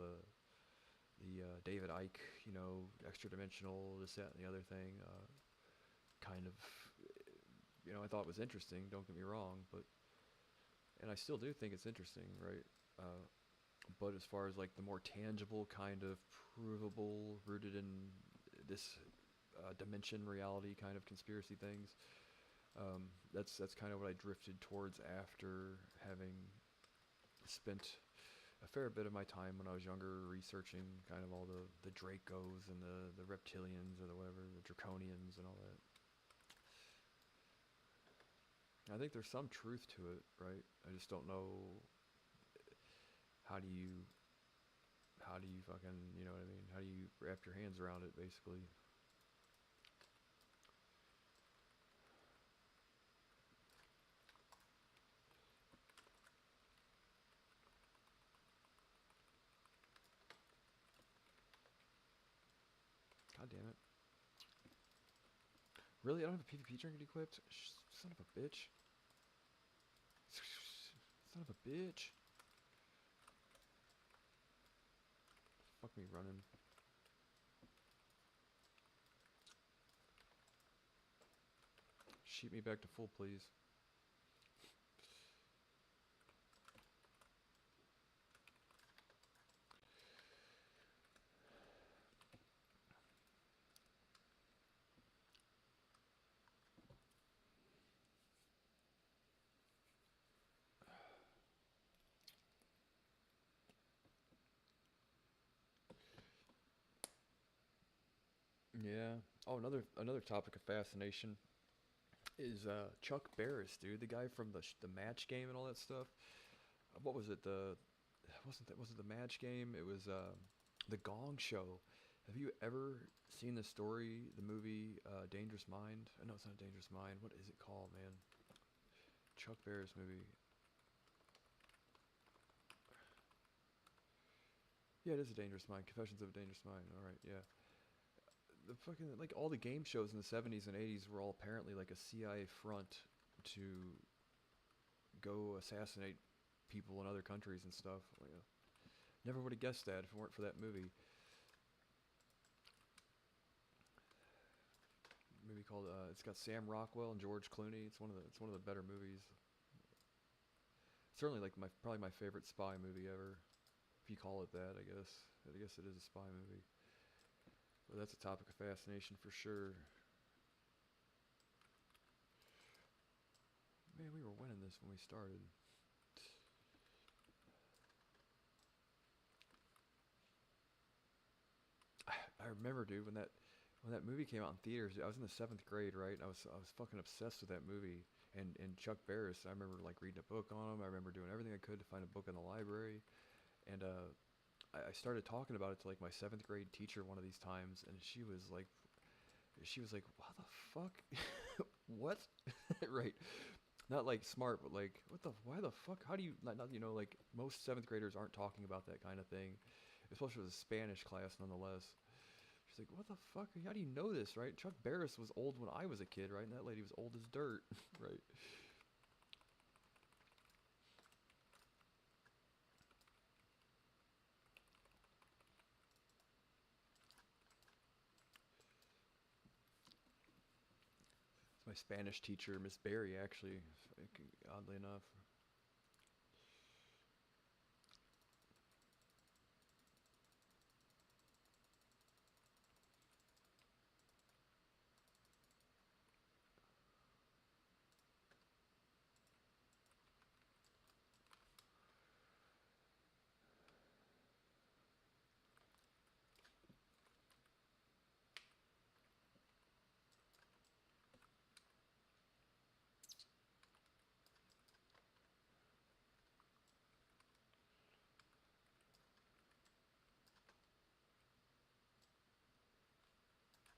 the David Icke, you know, extra dimensional, this, that, and the other thing, kind of, you know, I thought was interesting. Don't get me wrong, but and I still do think it's interesting, right? Uh, but as far as like the more tangible kind of provable, rooted in this dimension reality kind of conspiracy things, that's kind of what I drifted towards after having spent a fair bit of my time when I was younger researching kind of all the Dracos and the reptilians or the whatever, the Draconians and all that. I think there's some truth to it, right? I just don't know how do you fucking, you know what I mean? How do you wrap your hands around it, basically? God damn it. Really? I don't have a PvP trinket equipped? Son of a bitch. Son of a bitch. Fuck me running. Sheet me back to full, please. Yeah. Oh, another topic of fascination is Chuck Barris, dude, the guy from the Match Game and all that stuff. What was it? Was it the Match Game? It was the Gong Show. Have you ever seen the story, the movie Dangerous Mind? No, it's not Dangerous Mind. What is it called, man? Chuck Barris movie. Yeah, it is a Dangerous Mind. Confessions of a Dangerous Mind. All right, yeah. The fucking like all the game shows in the 70s and 80s were all apparently like a CIA front to go assassinate people in other countries and stuff. Like, never would have guessed that if it weren't for that movie. Movie called it's got Sam Rockwell and George Clooney. It's one of the better movies. Certainly like probably my favorite spy movie ever, if you call it that. I guess it is a spy movie. But that's a topic of fascination for sure. Man, we were winning this when we started. I remember, dude, when that movie came out in theaters. I was in the 7th grade, right? I was fucking obsessed with that movie. And Chuck Barris. I remember like reading a book on him. I remember doing everything I could to find a book in the library. And I started talking about it to like my 7th grade teacher one of these times, and she was like, "What the fuck? What?" Right? Not like smart, but like, what the? Why the fuck? How do you not? You know, like most 7th graders aren't talking about that kind of thing, especially with a Spanish class, nonetheless. She's like, "What the fuck? How do you know this?" Right? Chuck Barris was old when I was a kid, right? And that lady was old as dirt, right? It's my Spanish teacher, Miss Barry, actually, oddly enough.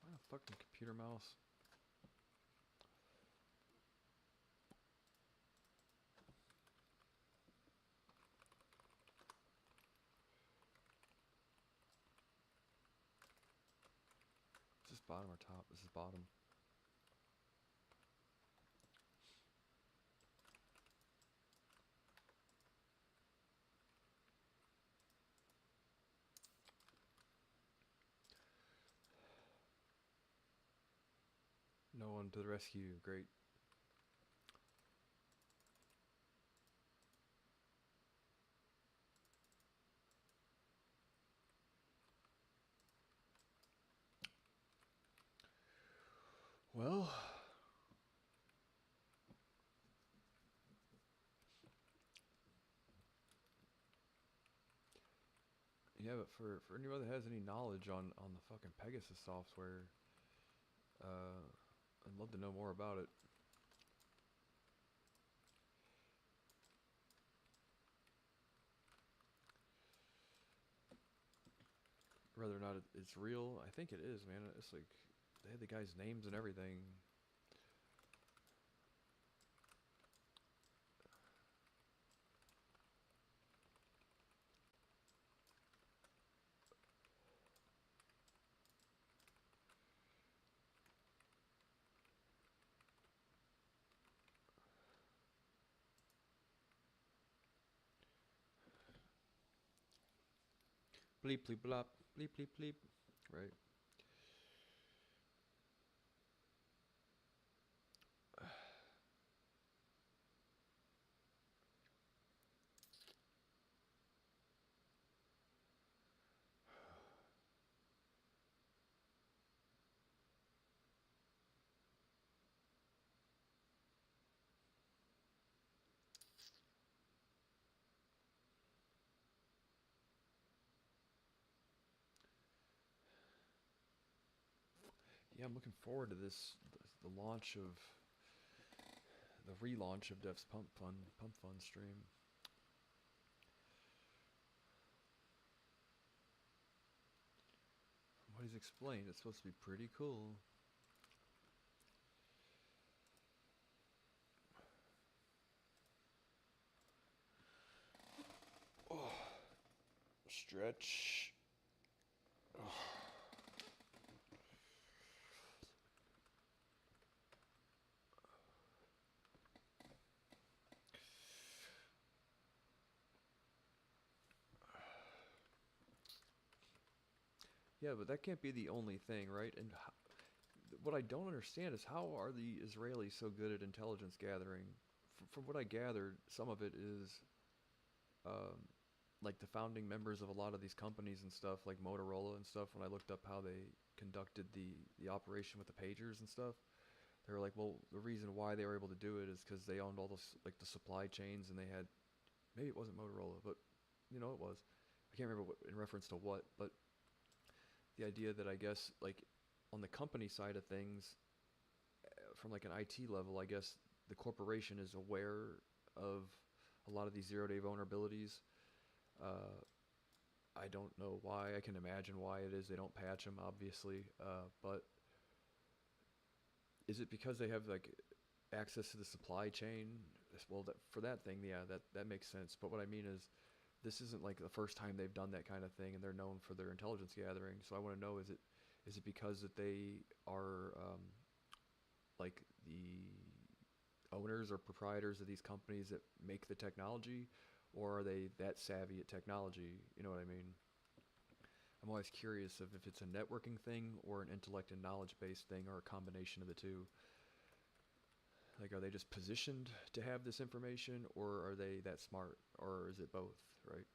Why the fucking computer mouse? Is this bottom or top? This is bottom. No one to the rescue. Great. Well, yeah, but for anybody that has any knowledge on the fucking Pegasus software, uh, I'd love to know more about it. Whether or not it's real, I think it is, man. It's like they had the guy's names and everything. Bleep bleep blop, bleep bleep bleep. Right. Yeah, I'm looking forward to this, the launch of, the relaunch of Dev's Pump Fun stream. From what he's explained, it's supposed to be pretty cool. Oh, stretch. Oh. Yeah, but that can't be the only thing, right? And what I don't understand is how are the Israelis so good at intelligence gathering? From what I gathered, some of it is um, like the founding members of a lot of these companies and stuff, like Motorola and stuff. When I looked up how they conducted the operation with the pagers and stuff, they were like, well, the reason why they were able to do it is because they owned all the like the supply chains, and they had, maybe it wasn't Motorola, but you know it was. I can't remember what, in reference to what, but the idea that I guess like on the company side of things, from like an IT level, I guess the corporation is aware of a lot of these zero-day vulnerabilities. Uh, I don't know why. I can imagine why it is they don't patch them, obviously. But is it because they have like access to the supply chain? Well, for that thing, yeah, that makes sense. But what I mean is, this isn't like the first time they've done that kind of thing, and they're known for their intelligence gathering. So I want to know, is it because that they are like the owners or proprietors of these companies that make the technology, or are they that savvy at technology? You know what I mean? I'm always curious of if it's a networking thing or an intellect and knowledge based thing, or a combination of the two. Like, are they just positioned to have this information, or are they that smart, or is it both, right?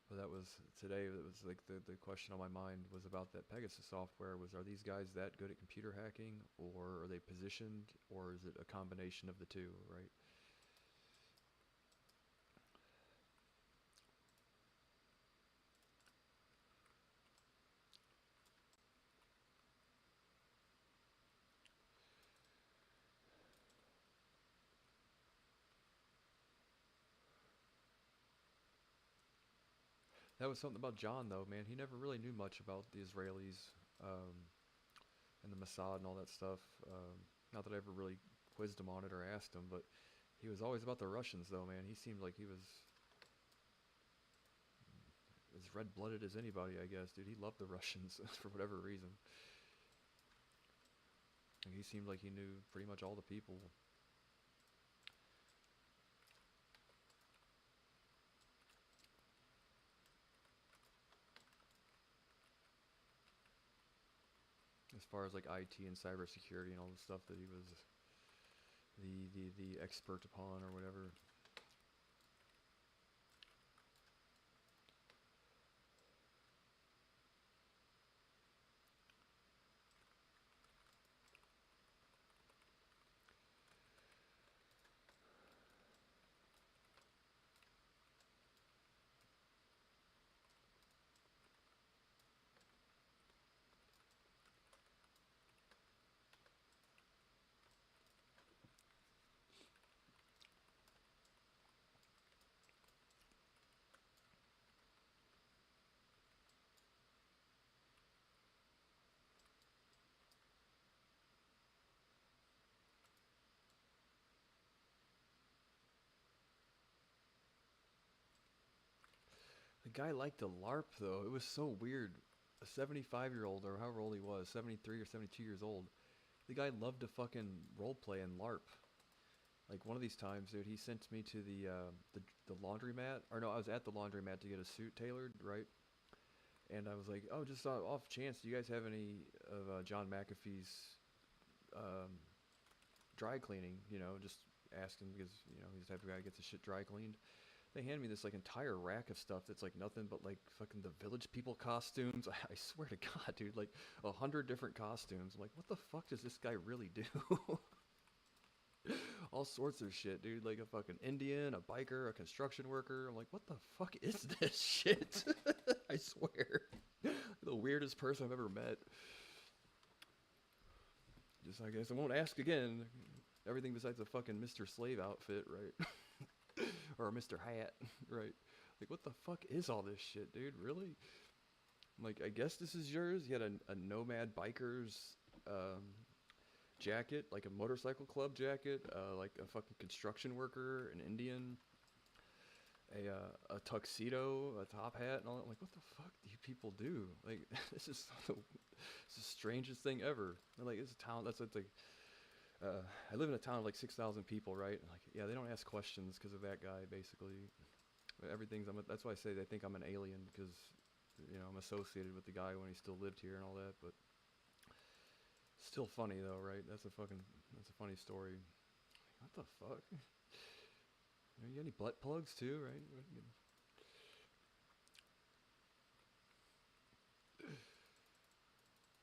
But that was today. It was like the question on my mind was about that Pegasus software. Was, are these guys that good at computer hacking, or are they positioned, or is it a combination of the two, right? That was something about John, though, man. He never really knew much about the Israelis, um, and the Mossad and all that stuff. Not that I ever really quizzed him on it or asked him, but he was always about the Russians, though, man. He seemed like he was as red-blooded as anybody, I guess, dude. He loved the Russians for whatever reason. And he seemed like he knew pretty much all the people. as far as like IT and cybersecurity and all the stuff that he was the expert upon or whatever. The guy liked to LARP though. It was so weird. A 75-year-old or however old he was, 73 or 72 years old. The guy loved to fucking roleplay and LARP. Like one of these times, dude, he sent me to the laundromat. Or no, I was at the laundromat to get a suit tailored, right? And I was like, oh, just off chance, do you guys have any of John McAfee's um, dry cleaning? You know, just asking because he's the type of guy who gets his shit dry cleaned. They hand me this like entire rack of stuff that's like nothing but like fucking the Village People costumes. I swear to God, dude, like 100 different costumes. I'm like, what the fuck does this guy really do? All sorts of shit, dude. Like a fucking Indian, a biker, a construction worker. I'm like, what the fuck is this shit? I swear. The weirdest person I've ever met. Just, I guess I won't ask again. Everything besides a fucking Mr. Slave outfit, right? Or a Mr. Hat, right? Like, what the fuck is all this shit, dude? Really? I'm like, I guess this is yours? You had a Nomad Biker's jacket, like a motorcycle club jacket, like a fucking construction worker, an Indian, a tuxedo, a top hat, and all that. I'm like, what the fuck do you people do? Like, this is it's the strangest thing ever. And like, it's a town that's like, I live in a town of like 6,000 people, right? And like, yeah, they don't ask questions because of that guy, basically. Everything's, that's why I say they think I'm an alien, because, I'm associated with the guy when he still lived here and all that, but still funny though, right? That's a funny story. What the fuck? You got any butt plugs too, right?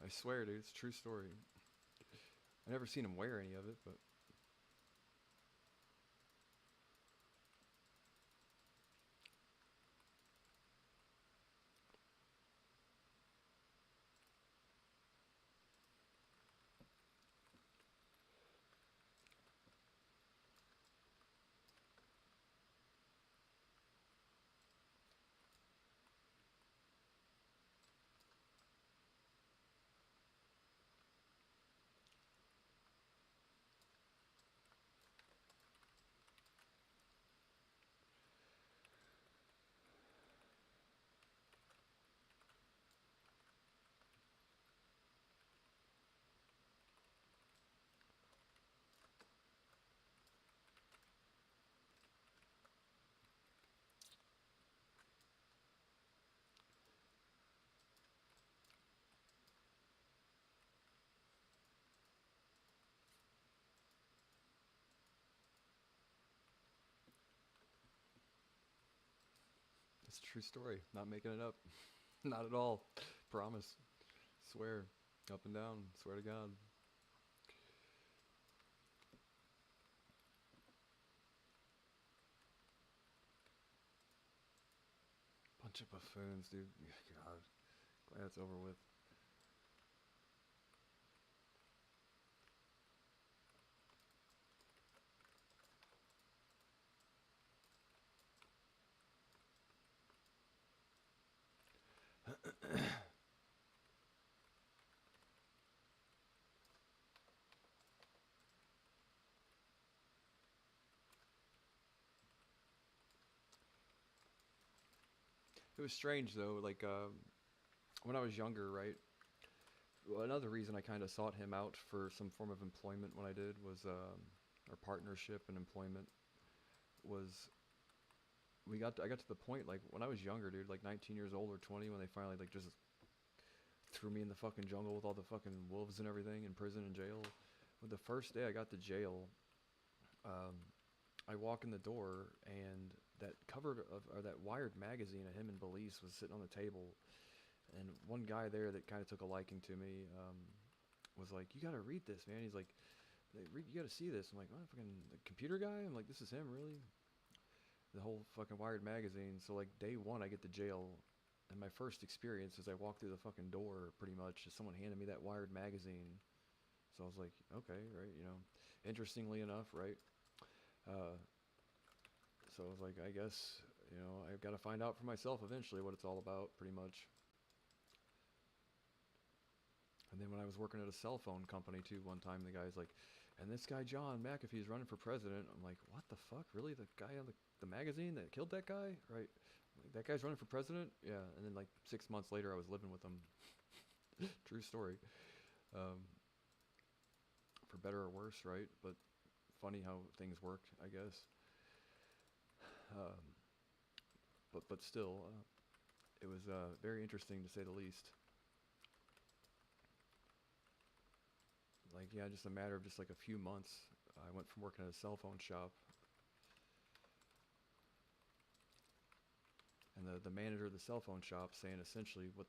I swear, dude, it's a true story. I never seen him wear any of it, but it's a true story. Not making it up. Not at all. Promise. Swear. Up and down. Swear to God. Bunch of buffoons, dude. God. Glad it's over with. It was strange though, like when I was younger, right? Well, another reason I kind of sought him out for some form of employment when I did was, our partnership and employment was, I got to the point, like when I was younger, dude, like 19 years old or 20, when they finally like just threw me in the fucking jungle with all the fucking wolves and everything in prison and jail. But the first day I got to jail, um, I walk in the door and that covered of or that Wired magazine of him and Belize was sitting on the table, and one guy there that kind of took a liking to me was like, "You gotta read this, man." He's like, "You gotta see this." I'm like, "What, fucking the computer guy?" I'm like, "This is him, really?" The whole fucking Wired magazine. So like day one, I get to jail, and my first experience is I walk through the fucking door, pretty much, is someone handed me that Wired magazine. So I was like, okay, right, you know. Interestingly enough, right? Uh, so I was like, I guess, you know, I've got to find out for myself eventually what it's all about, pretty much. And then when I was working at a cell phone company too, one time the guy's like, and this guy John McAfee's running for president. I'm like, what the fuck? Really? The guy on the magazine that killed that guy? Right? Like, that guy's running for president? Yeah. And then like 6 months later, I was living with him. True story. Um, for better or worse, right? But funny how things work, I guess. Um, but still, it was very interesting to say the least. Like, yeah, just a matter of just like a few months, I went from working at a cell phone shop, and the manager of the cell phone shop saying essentially what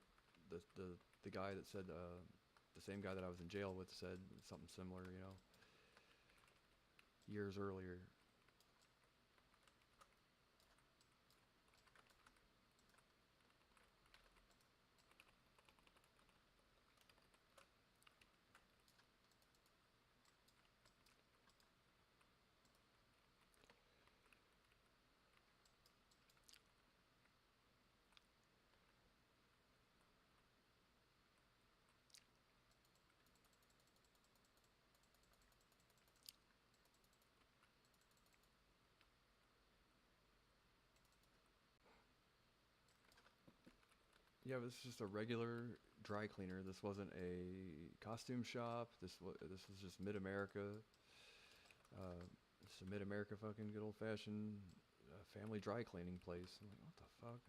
the guy that said the same guy that I was in jail with said something similar, you know, years earlier. Yeah, it was just a regular dry cleaner. This wasn't a costume shop. This was just Mid America. Just a Mid America fucking good old fashioned family dry cleaning place. I'm like, what the fuck?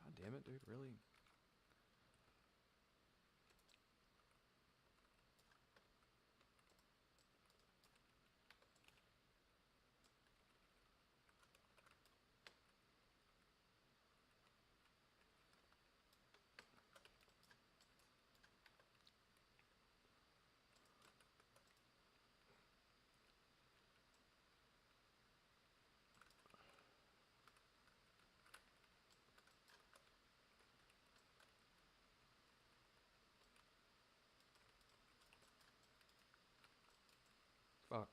God damn it, dude! Really? Fuck.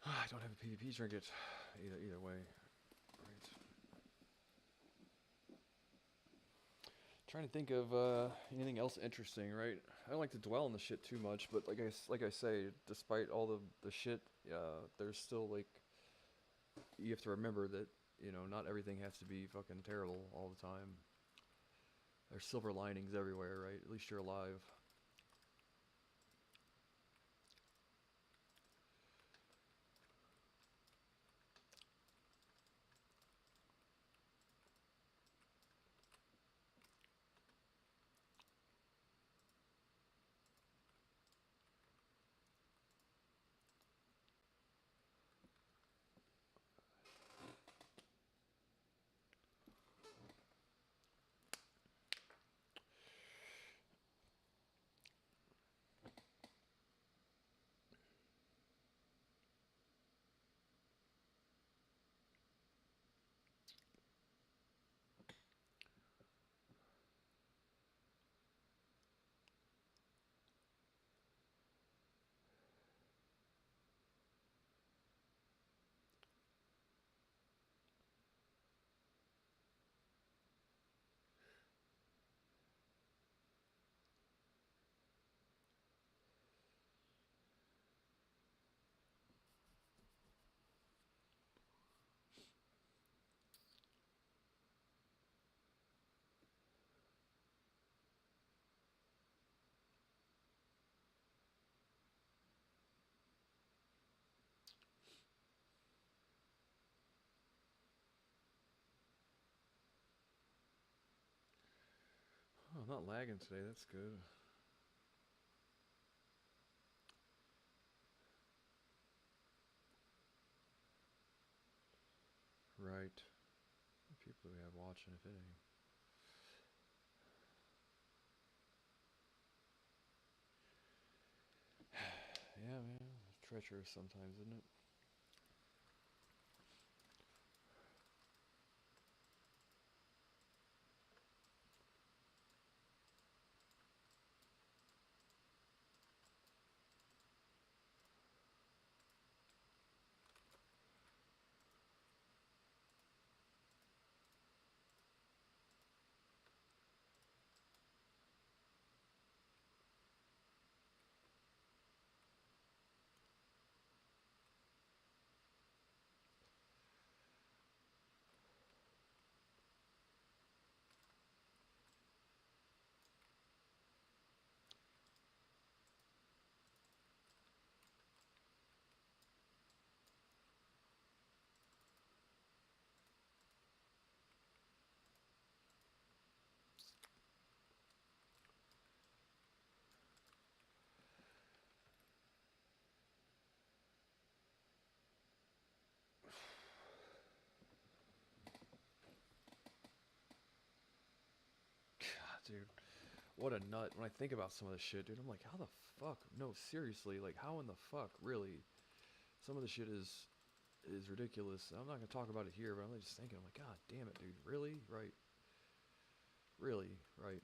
I don't have a PvP trinket. Either way. Right. Trying to think of anything else interesting, right? I don't like to dwell on the shit too much, but like I say, despite all the shit, there's still like you have to remember that not everything has to be fucking terrible all the time. There's silver linings everywhere, right? At least you're alive. I'm not lagging today. That's good. Right. The people we have watching, if any. Yeah, man. It's treacherous sometimes, isn't it? God, dude. What a nut. When I think about some of this shit, dude, I'm like, how the fuck? No, seriously. Like, how in the fuck? Really? Some of the shit is ridiculous. I'm not gonna talk about it here, but I'm just thinking, I'm like, God damn it, dude. Really? Right. Really? Right.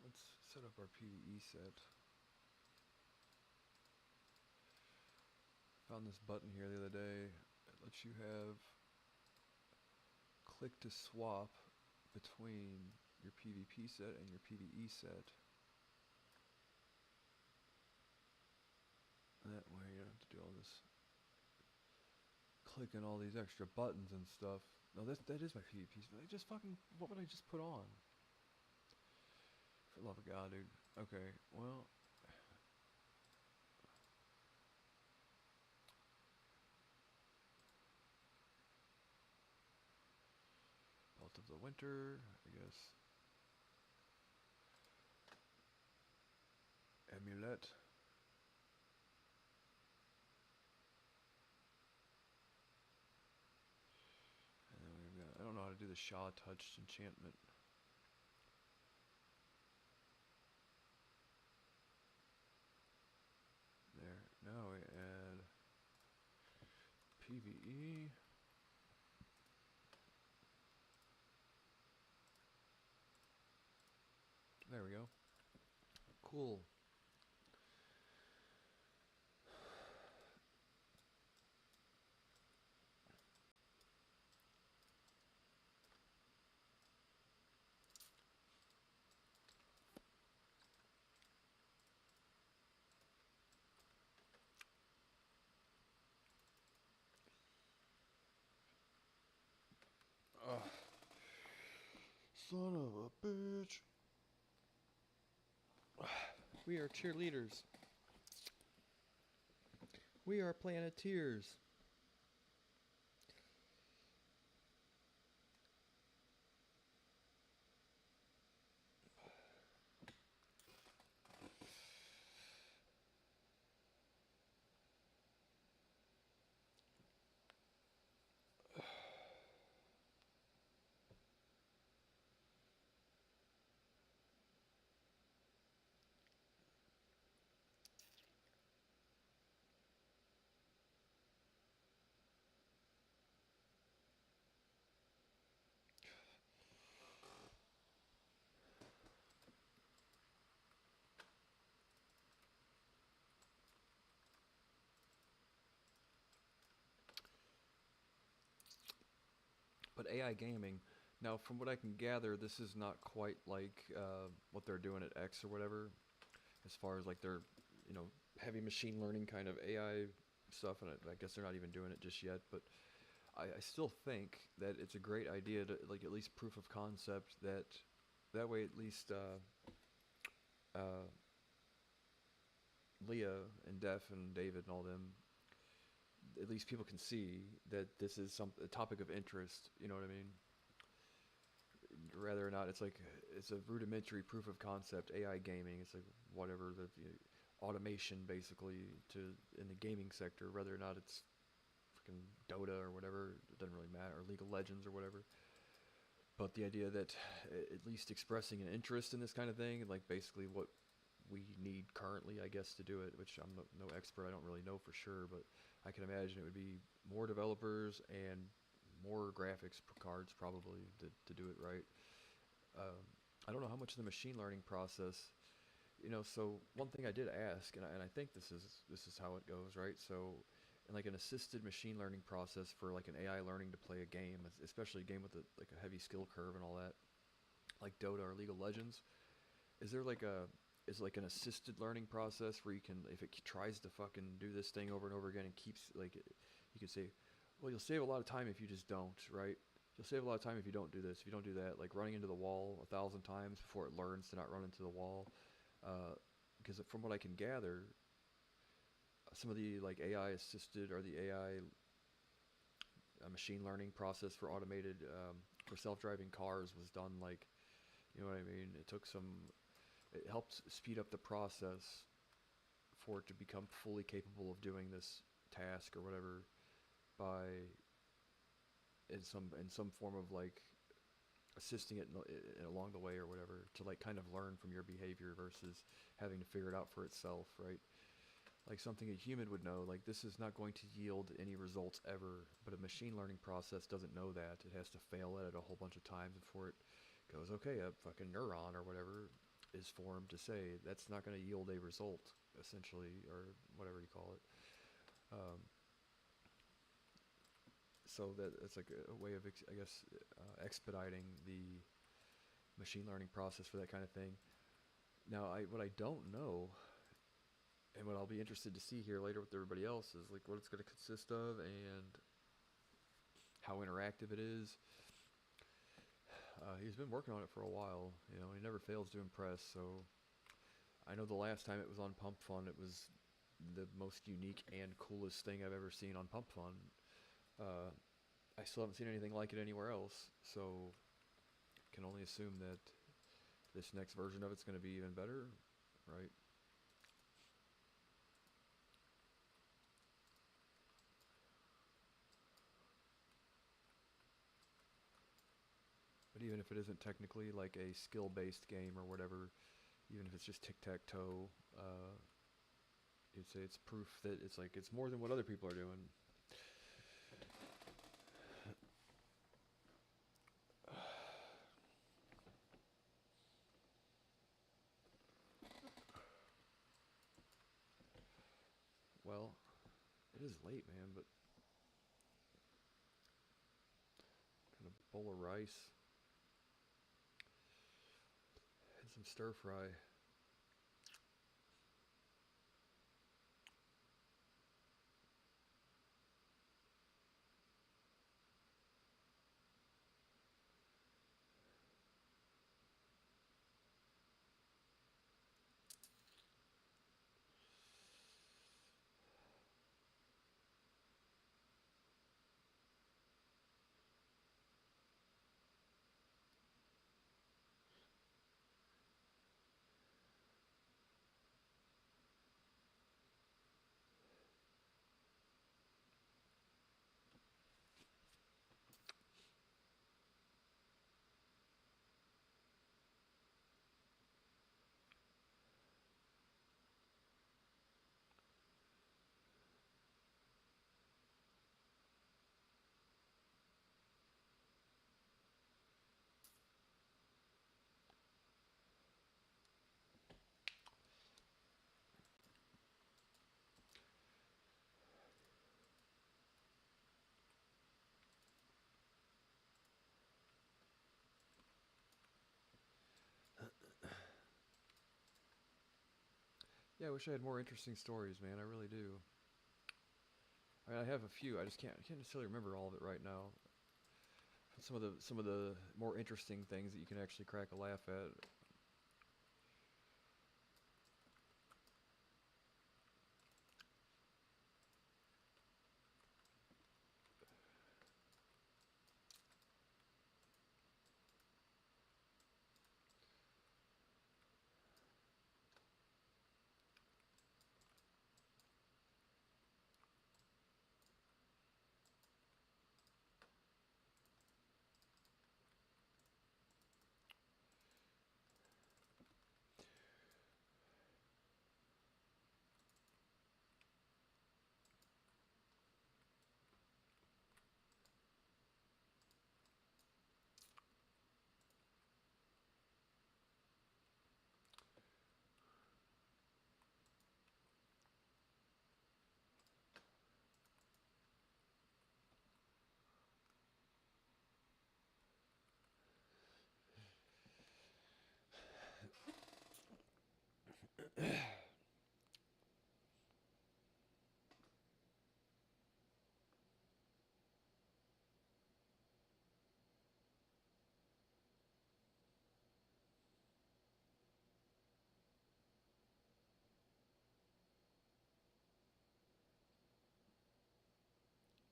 Let's set up our PvE set. Found this button here the other day. It lets you have click to swap between your PvP set and your PvE set. And that way you don't have to do all this clicking all these extra buttons and stuff. No, that is my PvP set. I just fucking, what would I just put on? For the love of God, dude. Okay, well. Belt of the Winter, I guess. Amulet. And then we've got, I don't know how to do the Shaw Touched enchantment. There. Now we add PvE. There we go. Cool. Ugh. Son of a bitch. We are cheerleaders. We are planeteers. But AI gaming, now from what I can gather, this is not quite like what they're doing at X or whatever, as far as like their, you know, heavy machine learning kind of AI stuff, and I guess they're not even doing it just yet. But I still think that it's a great idea to like at least proof of concept that way at least uh, Leah and Def and David and all them, at least people can see that this is a topic of interest. You know what I mean? Rather or not, it's a rudimentary proof of concept AI gaming. It's like whatever the automation basically to in the gaming sector. Whether or not it's freaking Dota or whatever, it doesn't really matter, or League of Legends or whatever. But the idea that at least expressing an interest in this kind of thing, like basically what we need currently, I guess, to do it, which I'm no expert, I don't really know for sure, but I can imagine it would be more developers and more graphics cards probably to do it right. Um, I don't know how much of the machine learning process, so one thing I did ask, and I think this is how it goes, right? So in like an assisted machine learning process for like an AI learning to play a game, especially a game with like a heavy skill curve and all that, like Dota or League of Legends, is there like a is like an assisted learning process where you can, if it tries to fucking do this thing over and over again and keeps like, you can say, well, you'll save a lot of time if you just don't, right? You'll save a lot of time if you don't do this, if you don't do that, like running into the wall 1,000 times before it learns to not run into the wall. Because from what I can gather, some of the like AI assisted or the AI machine learning process for automated for self-driving cars was done like, you know what I mean? It helped speed up the process for it to become fully capable of doing this task or whatever by in some form of like assisting it along the way or whatever to like kind of learn from your behavior versus having to figure it out for itself, right? Like something a human would know, like this is not going to yield any results ever, but a machine learning process doesn't know that. It has to fail at it a whole bunch of times before it goes, okay, a fucking neuron or whatever is formed to say that's not going to yield a result, essentially, or whatever you call it. Um, so that it's like a way of, I guess, expediting the machine learning process for that kind of thing. Now, what I don't know, and what I'll be interested to see here later with everybody else, is like what it's going to consist of and how interactive it is. He's been working on it for a while. He never fails to impress. So I know the last time it was on Pump Fun, it was the most unique and coolest thing I've ever seen on Pump Fun. I still haven't seen anything like it anywhere else, so can only assume that this next version of it's going to be even better, right? But even if it isn't technically like a skill-based game or whatever, even if it's just tic-tac-toe, you'd say it's proof that it's more than what other people are doing. Well, it is late, man, but kind of bowl of rice and some stir fry. Yeah, I wish I had more interesting stories, man. I really do. I mean, I have a few. I just can't necessarily remember all of it right now. Some of the more interesting things that you can actually crack a laugh at.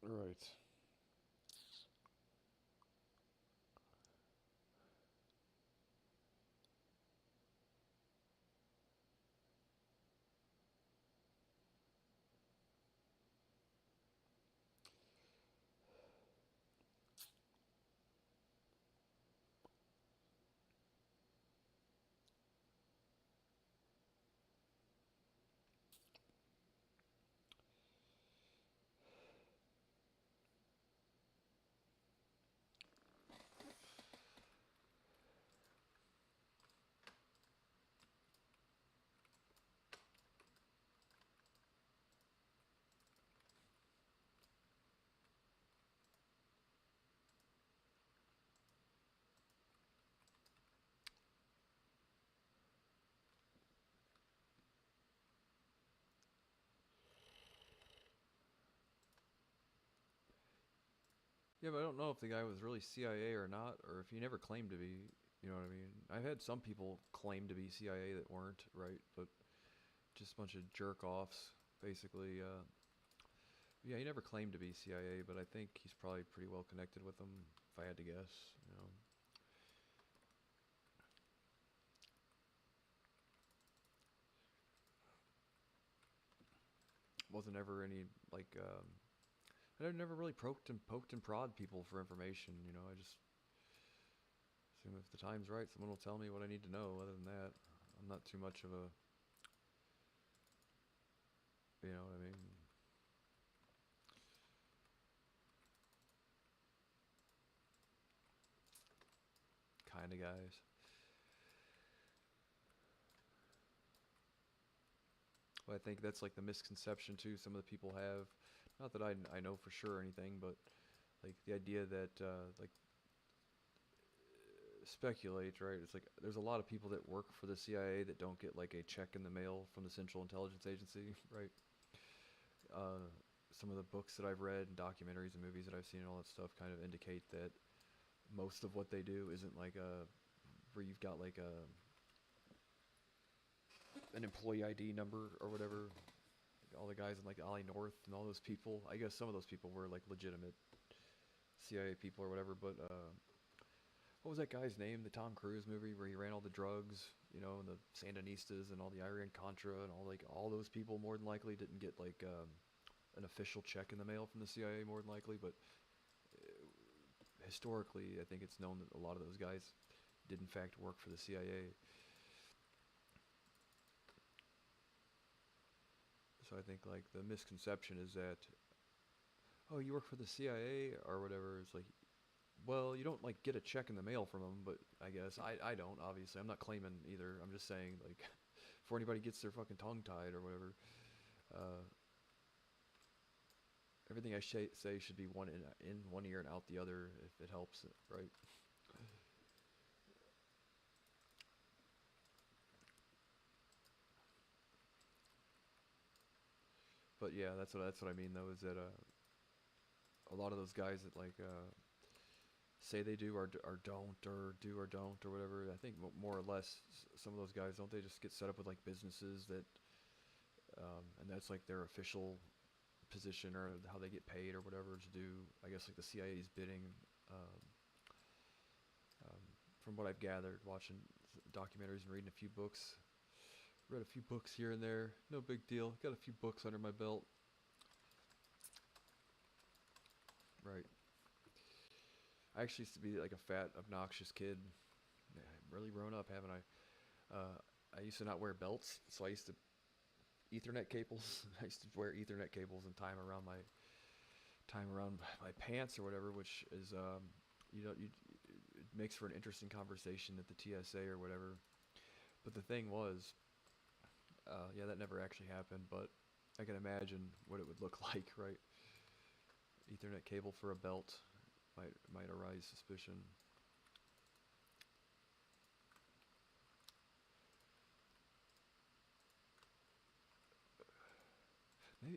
Right. Yeah, but I don't know if the guy was really CIA or not, or if he never claimed to be. You know what I mean? I've had some people claim to be CIA that weren't, right? But just a bunch of jerk offs, basically. Yeah, he never claimed to be CIA, but I think he's probably pretty well connected with them, if I had to guess. You know, wasn't ever any like. I never really poked and prod people for information. You know, I just assume if the time's right, someone will tell me what I need to know. Other than that, I'm not too much of a. You know what I mean? Kind of guys. But I think that's like the misconception too. Some of the people have, not that I know for sure or anything, but like the idea that like speculate, right? It's like there's a lot of people that work for the CIA that don't get like a check in the mail from the Central Intelligence Agency, right? Uh, some of the books that I've read and documentaries and movies that I've seen and all that stuff kind of indicate that most of what they do isn't like a where you've got like a an employee ID number or whatever. All the guys in like Ollie North and all those people. I guess some of those people were like legitimate CIA people or whatever. But what was that guy's name? The Tom Cruise movie where he ran all the drugs, you know, and the Sandinistas and all the Iran Contra and all those people more than likely didn't get like an official check in the mail from the CIA more than likely. But historically, I think it's known that a lot of those guys did in fact work for the CIA. So I think like the misconception is that, oh, you work for the CIA or whatever. It's like, well, you don't like get a check in the mail from them, but I guess I don't. Obviously, I'm not claiming either. I'm just saying like before anybody gets their fucking tongue tied or whatever, uh, everything I say should be in one ear and out the other if it helps, right? But yeah, that's what I mean though. Is that a lot of those guys that like say they do or don't or do or don't or whatever. I think more or less some of those guys don't they just get set up with like businesses that and that's like their official position or how they get paid or whatever to do. I guess like the CIA's bidding. Um, um, from what I've gathered, watching documentaries and reading a few books, read a few books here and there. No big deal. Got a few books under my belt. Right. I actually used to be like a fat, obnoxious kid. Yeah, I've really grown up, haven't I? I used to not wear belts, so I used to Ethernet cables. I used to wear Ethernet cables and time around my pants or whatever, which is you know it makes for an interesting conversation at the TSA or whatever. But the thing was, yeah, that never actually happened. But I can imagine what it would look like, right? Ethernet cable for a belt might arise suspicion.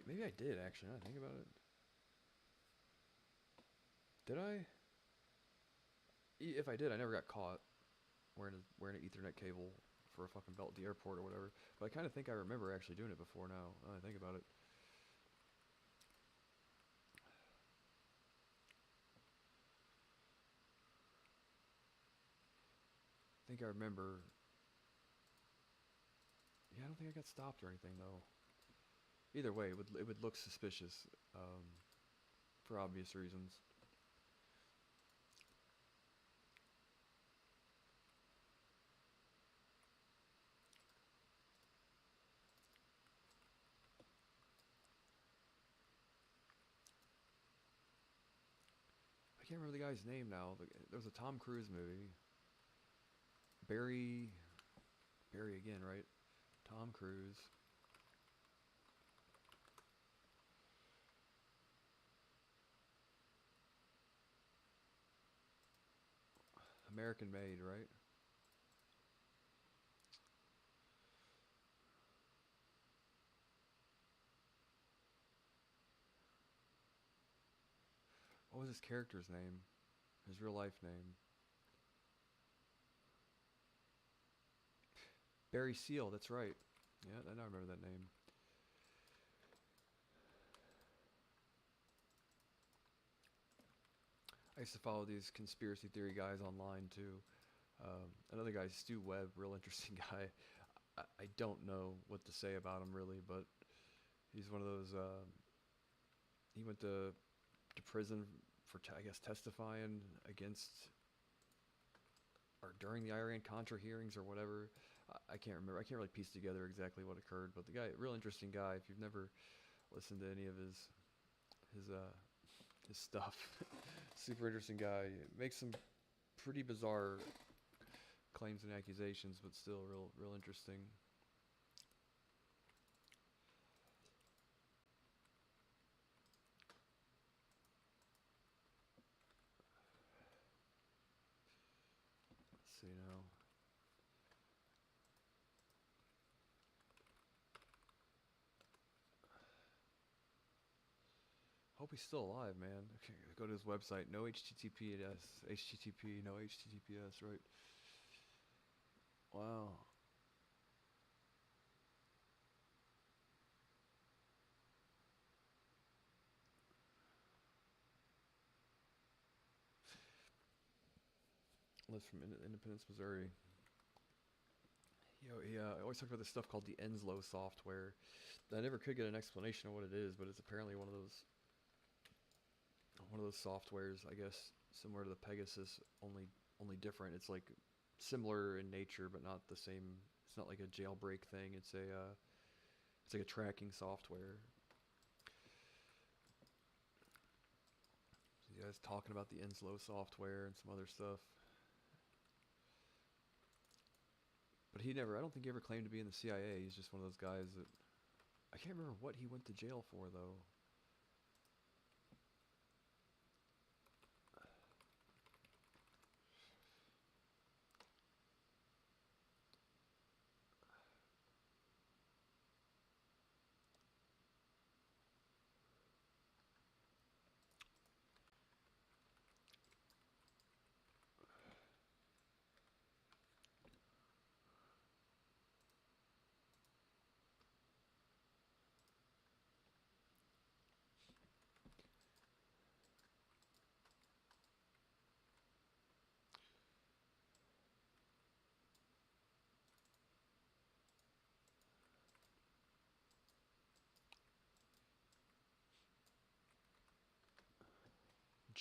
Maybe I did actually. Now that I think about it, did I? If I did, I never got caught wearing an Ethernet cable for a fucking belt at the airport or whatever. But I kind of think I remember actually doing it before. Now that I think about it, I think I remember. Yeah, I don't think I got stopped or anything though. Either way, it would look suspicious for obvious reasons. I can't remember the guy's name now. There was a Tom Cruise movie. Barry, Barry again, right? Tom Cruise. American Made, right? What was his character's name? His real life name? Barry Seal. That's right. Yeah, I now remember that name. I used to follow these conspiracy theory guys online too. Another guy, Stu Webb, real interesting guy. I don't know what to say about him really, but he's one of those. He went to prison for I guess testifying against or during the Iran Contra hearings or whatever. I can't remember. I can't really piece together exactly what occurred, but the guy, real interesting guy. If you've never listened to any of his his stuff, super interesting guy. Makes some pretty bizarre claims and accusations, but still real interesting. Let's see now. Hope he's still alive, man. Okay, go to his website. No HTTPS. HTTP. No HTTPS. Right. Wow. Lives from Independence, Missouri. I always talk about this stuff called the Enslow software. I never could get an explanation of what it is, but it's apparently one of those softwares. I guess similar to the Pegasus, only different. It's like similar in nature, but not the same. It's not like a jailbreak thing. It's like a tracking software. So you guys talking about the Enslow software and some other stuff. But he never. I don't think he ever claimed to be in the CIA. He's just one of those guys that I can't remember what he went to jail for though.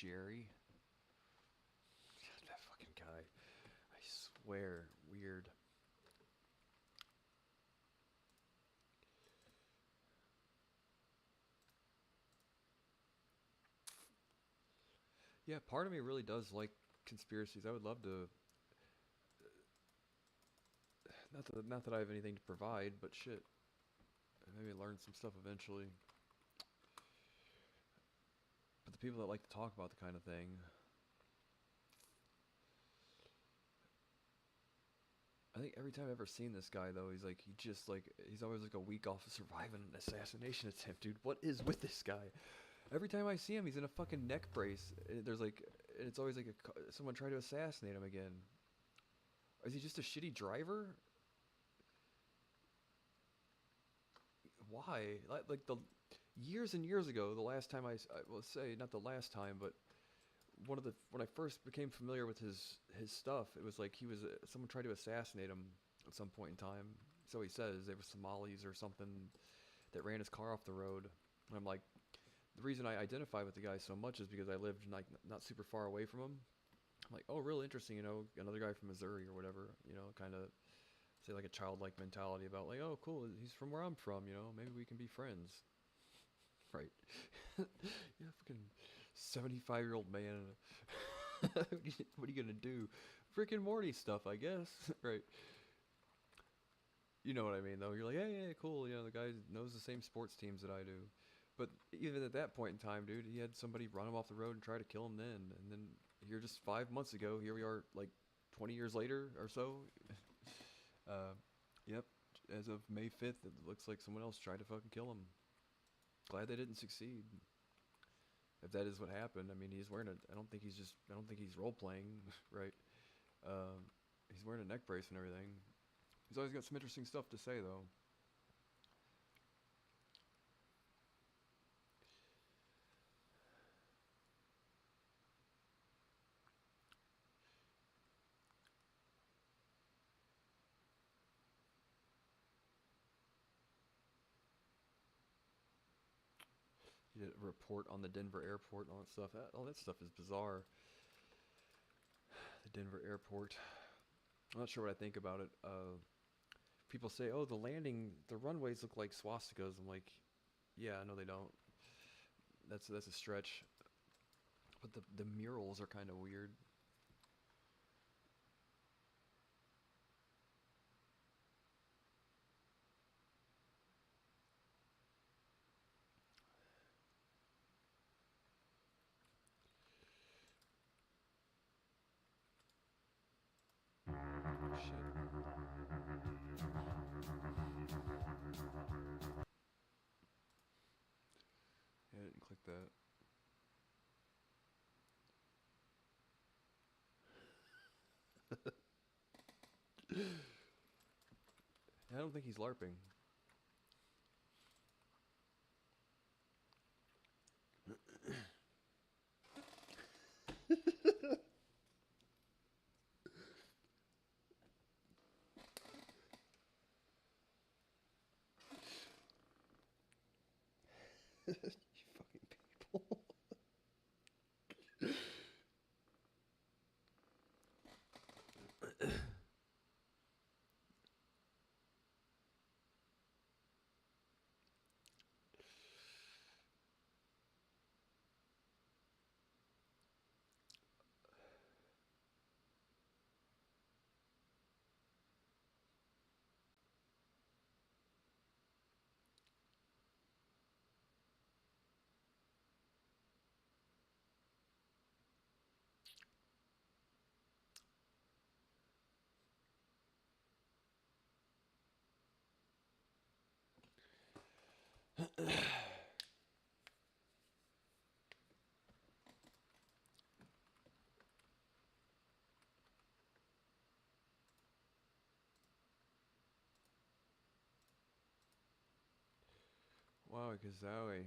Jerry. God, that fucking guy. I swear, weird. Yeah, part of me really does like conspiracies. I would love to. Not that I have anything to provide, but shit, maybe learn some stuff eventually. But the people that like to talk about the kind of thing, I think every time I've ever seen this guy though, he's always like a week off of surviving an assassination attempt, dude. What is with this guy? Every time I see him, he's in a fucking neck brace. It's always like someone trying to assassinate him again. Is he just a shitty driver? Why? Like the years and years ago, the last time I will say not the last time, but when I first became familiar with his stuff, it was like someone tried to assassinate him at some point in time. So he says they were Somalis or something that ran his car off the road. And I'm like, the reason I identify with the guy so much is because I lived like not super far away from him. I'm like, oh, real interesting, another guy from Missouri or whatever, kind of say like a childlike mentality about like, oh, cool, he's from where I'm from, maybe we can be friends, right? Yeah, fucking 75-year-old man. What are you gonna do? Freaking Morty stuff, I guess, right? You know what I mean, though. You're like, hey, yeah, cool. The guy knows the same sports teams that I do. But even at that point in time, dude, he had somebody run him off the road and try to kill him then. And then here, just 5 months ago, here we are, like 20 years later or so. Yep. As of May 5th, it looks like someone else tried to fucking kill him. Glad they didn't succeed. If that is what happened, I mean, he's wearing I don't think he's role playing, right? He's wearing a neck brace and everything. He's always got some interesting stuff to say, though. He did a report on the Denver airport and all that stuff. All that stuff is bizarre. The Denver airport. I'm not sure what I think about it. People say, oh, the runways look like swastikas. I'm like, yeah, no, they don't. That's a stretch. But the murals are kind of weird. Shit. Yeah, I didn't click that. I don't think he's LARPing. You fucking people. Wow, Gazowie.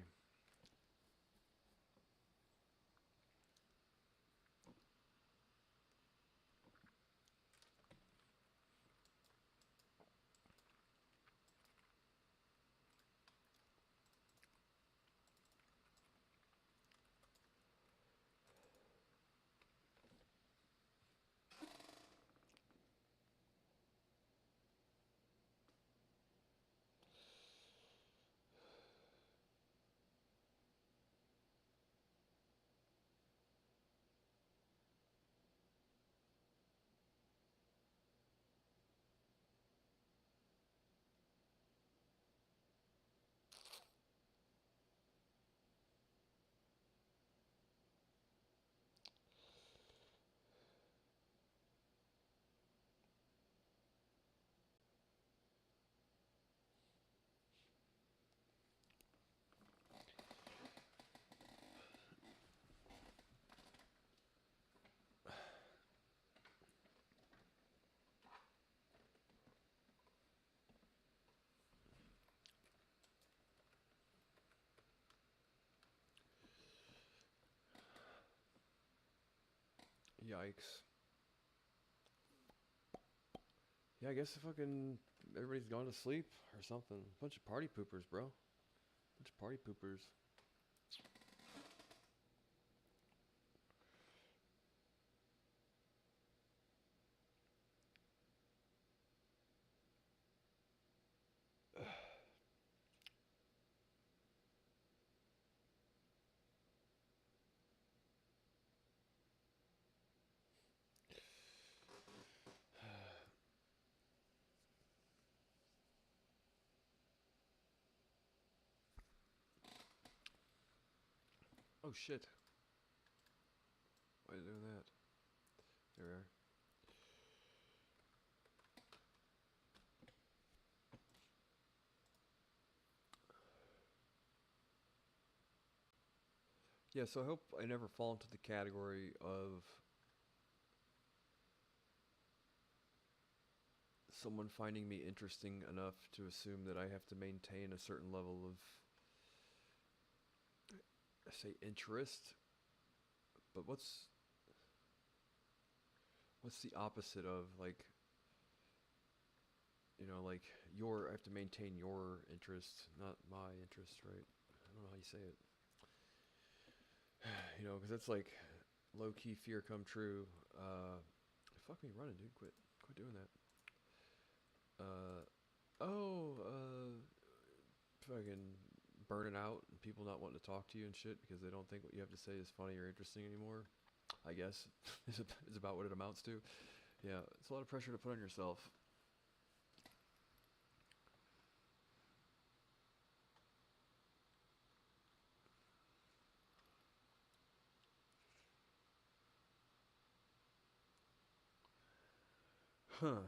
Yikes. Yeah, I guess fucking everybody's gone to sleep or something. Bunch of party poopers, bro. Bunch of party poopers. Oh shit. Why are you doing that? There we are. Yeah, so I hope I never fall into the category of someone finding me interesting enough to assume that I have to maintain a certain level of, I say, interest. But what's the opposite of like, like I have to maintain your interest, not my interest, right? I don't know how you say it. Because that's like low key fear come true. Fuck me running, dude. Quit doing that. Oh, fucking burning out and people not wanting to talk to you and shit because they don't think what you have to say is funny or interesting anymore. I guess is about what it amounts to. Yeah, it's a lot of pressure to put on yourself. Huh.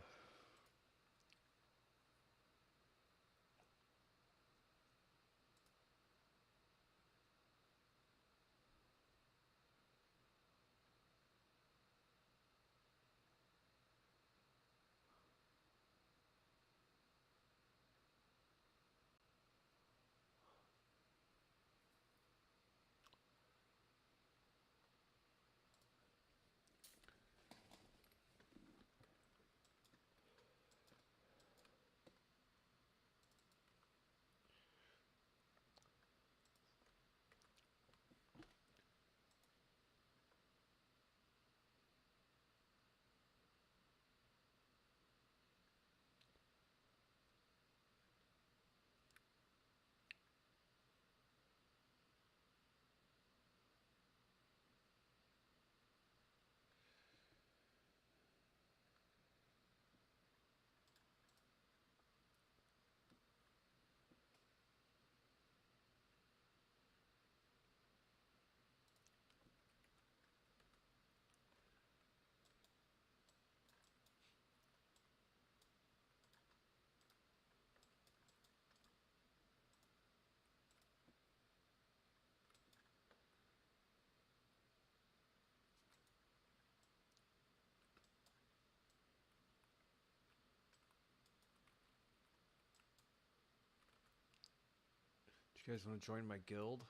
Do you guys want to join my guild?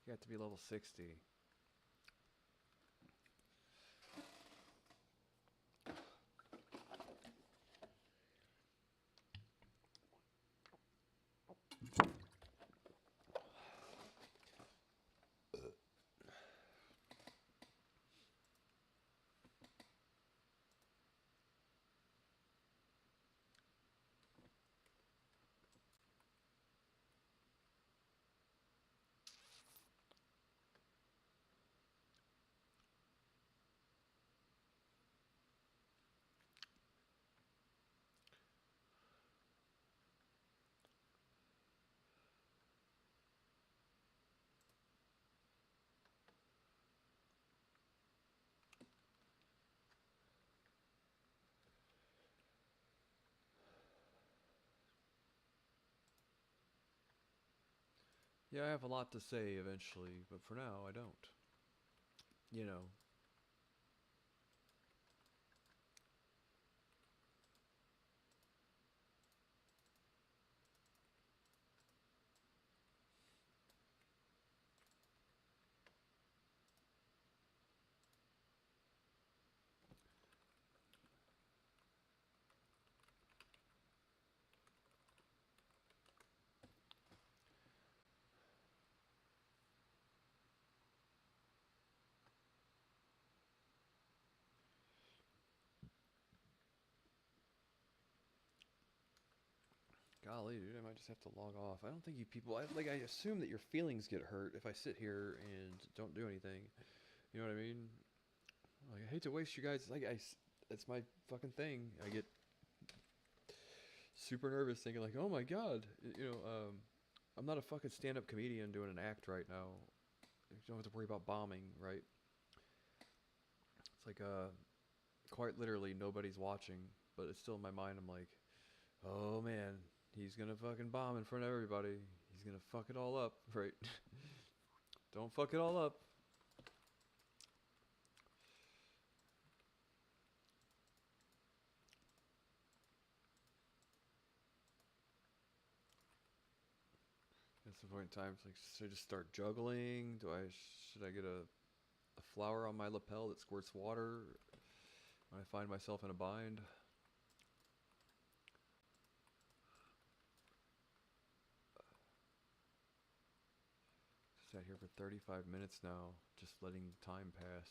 You have to be level 60. Yeah, I have a lot to say eventually, but for now, I don't. You know. Golly, dude, I might just have to log off. I don't think you people. I assume that your feelings get hurt if I sit here and don't do anything. You know what I mean? Like, I hate to waste you guys. It's my fucking thing. I get super nervous thinking like, oh my god, I'm not a fucking stand-up comedian doing an act right now. You don't have to worry about bombing, right? It's like, quite literally nobody's watching, but it's still in my mind. I'm like, oh man, he's gonna fucking bomb in front of everybody. He's gonna fuck it all up, right? Don't fuck it all up. At some point in time, it's like, should I just start juggling? Should I get a flower on my lapel that squirts water when I find myself in a bind? Sat here for 35 minutes now, just letting time pass.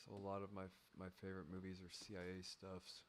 So a lot of my favorite movies are CIA stuffs.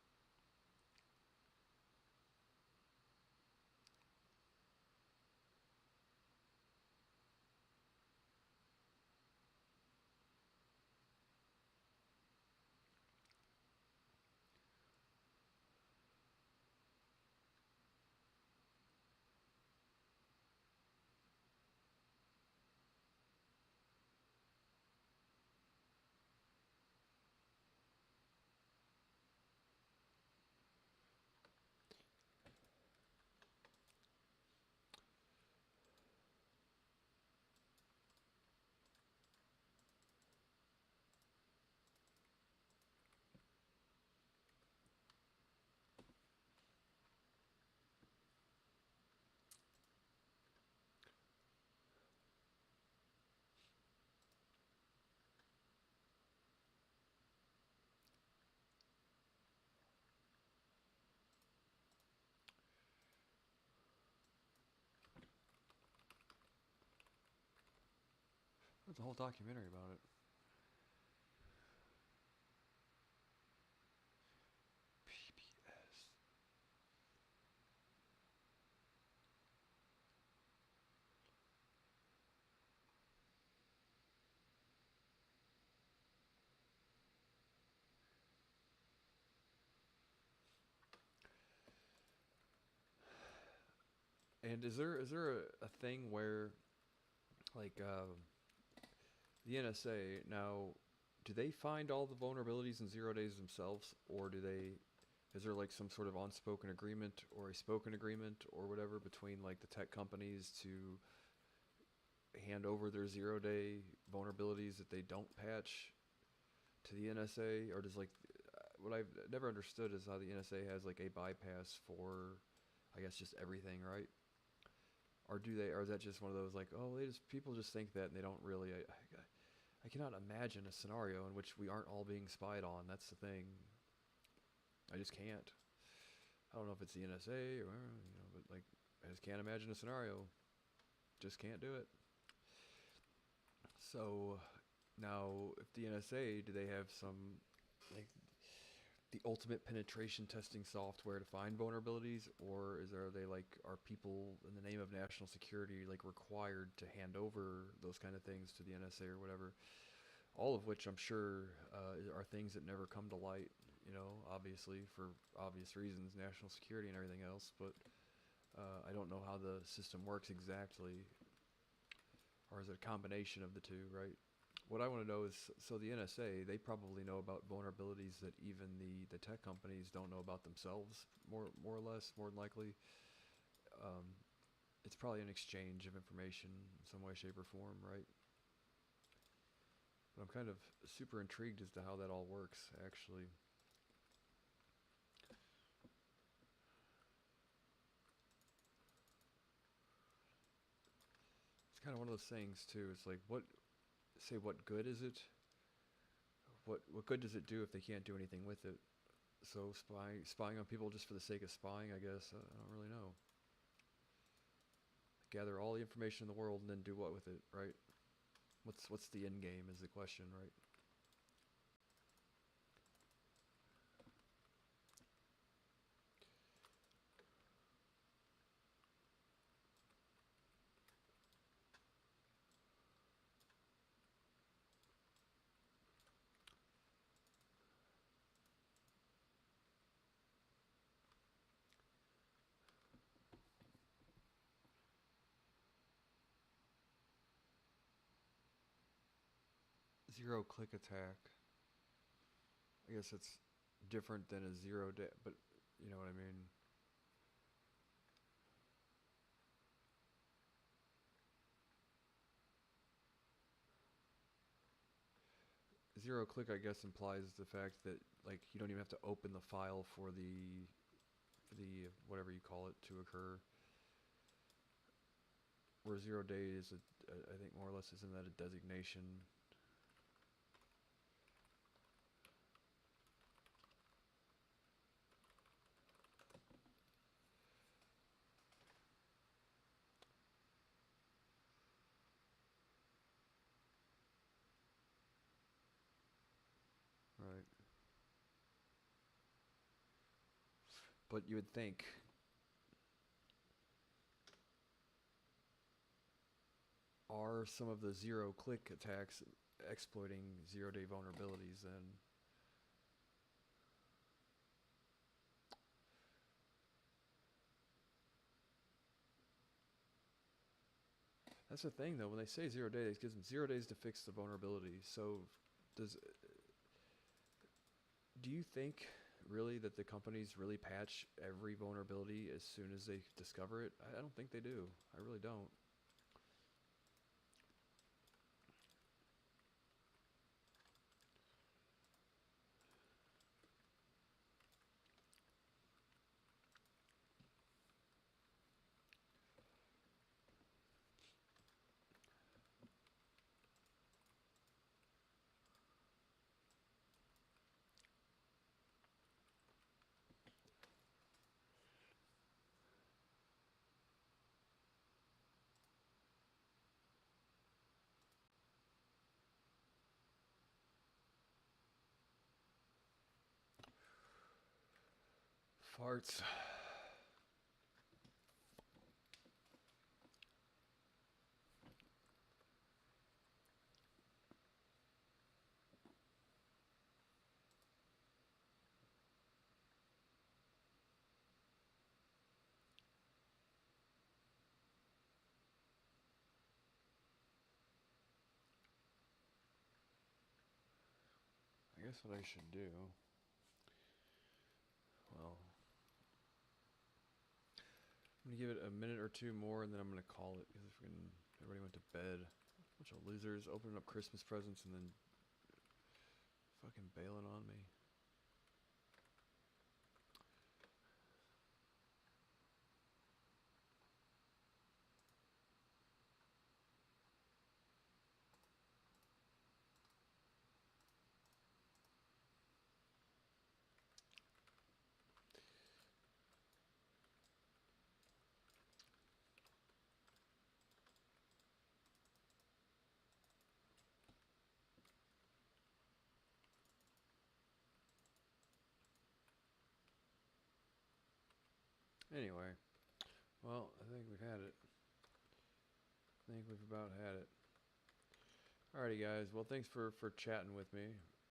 There's a whole documentary about it. PBS. And is there a thing where like the NSA now, do they find all the vulnerabilities in 0 days themselves, or is there like some sort of unspoken agreement or a spoken agreement or whatever between like the tech companies to hand over their 0 day vulnerabilities that they don't patch to the NSA? Or does like, what I've never understood is how the NSA has like a bypass for, I guess, just everything, right? Or is that just one of those like, oh, people just think that and they don't really, I cannot imagine a scenario in which we aren't all being spied on. That's the thing. I just can't. I don't know if it's the NSA or, but like, I just can't imagine a scenario. Just can't do it. So now, if the NSA, do they have some like the ultimate penetration testing software to find vulnerabilities, or are people in the name of national security like required to hand over those kind of things to the NSA or whatever? All of which I'm sure are things that never come to light, obviously for obvious reasons, national security and everything else. But I don't know how the system works exactly, or is it a combination of the two, right? What I want to know is, so the NSA, they probably know about vulnerabilities that even the tech companies don't know about themselves, more or less, more than likely. It's probably an exchange of information in some way, shape, or form, right? But I'm kind of super intrigued as to how that all works, actually. It's kind of one of those things, too. It's like, what good is it what good does it do if they can't do anything with it? So spying on people just for the sake of spying, I guess. I don't really know. Gather all the information in the world and then do what with it, right? What's the end game is the question, right? Zero click attack. I guess it's different than a 0 day, but you know what I mean. Zero click, I guess, implies the fact that like you don't even have to open the file for the whatever you call it to occur. Where 0 day is I think more or less isn't that a designation? Right. But you would think are some of the zero click attacks exploiting 0 day vulnerabilities then? That's the thing though, when they say 0 days, it gives them 0 days to fix the vulnerability. So do you think really that the companies really patch every vulnerability as soon as they discover it? I don't think they do. I really don't. Farts. I guess what I should do, well, I'm gonna give it a minute or two more and then I'm gonna call it because everybody went to bed. Bunch of losers opening up Christmas presents and then fucking bailing on me. Anyway, well, I think we've had it. I think we've about had it. Alrighty, guys. Well, thanks for chatting with me.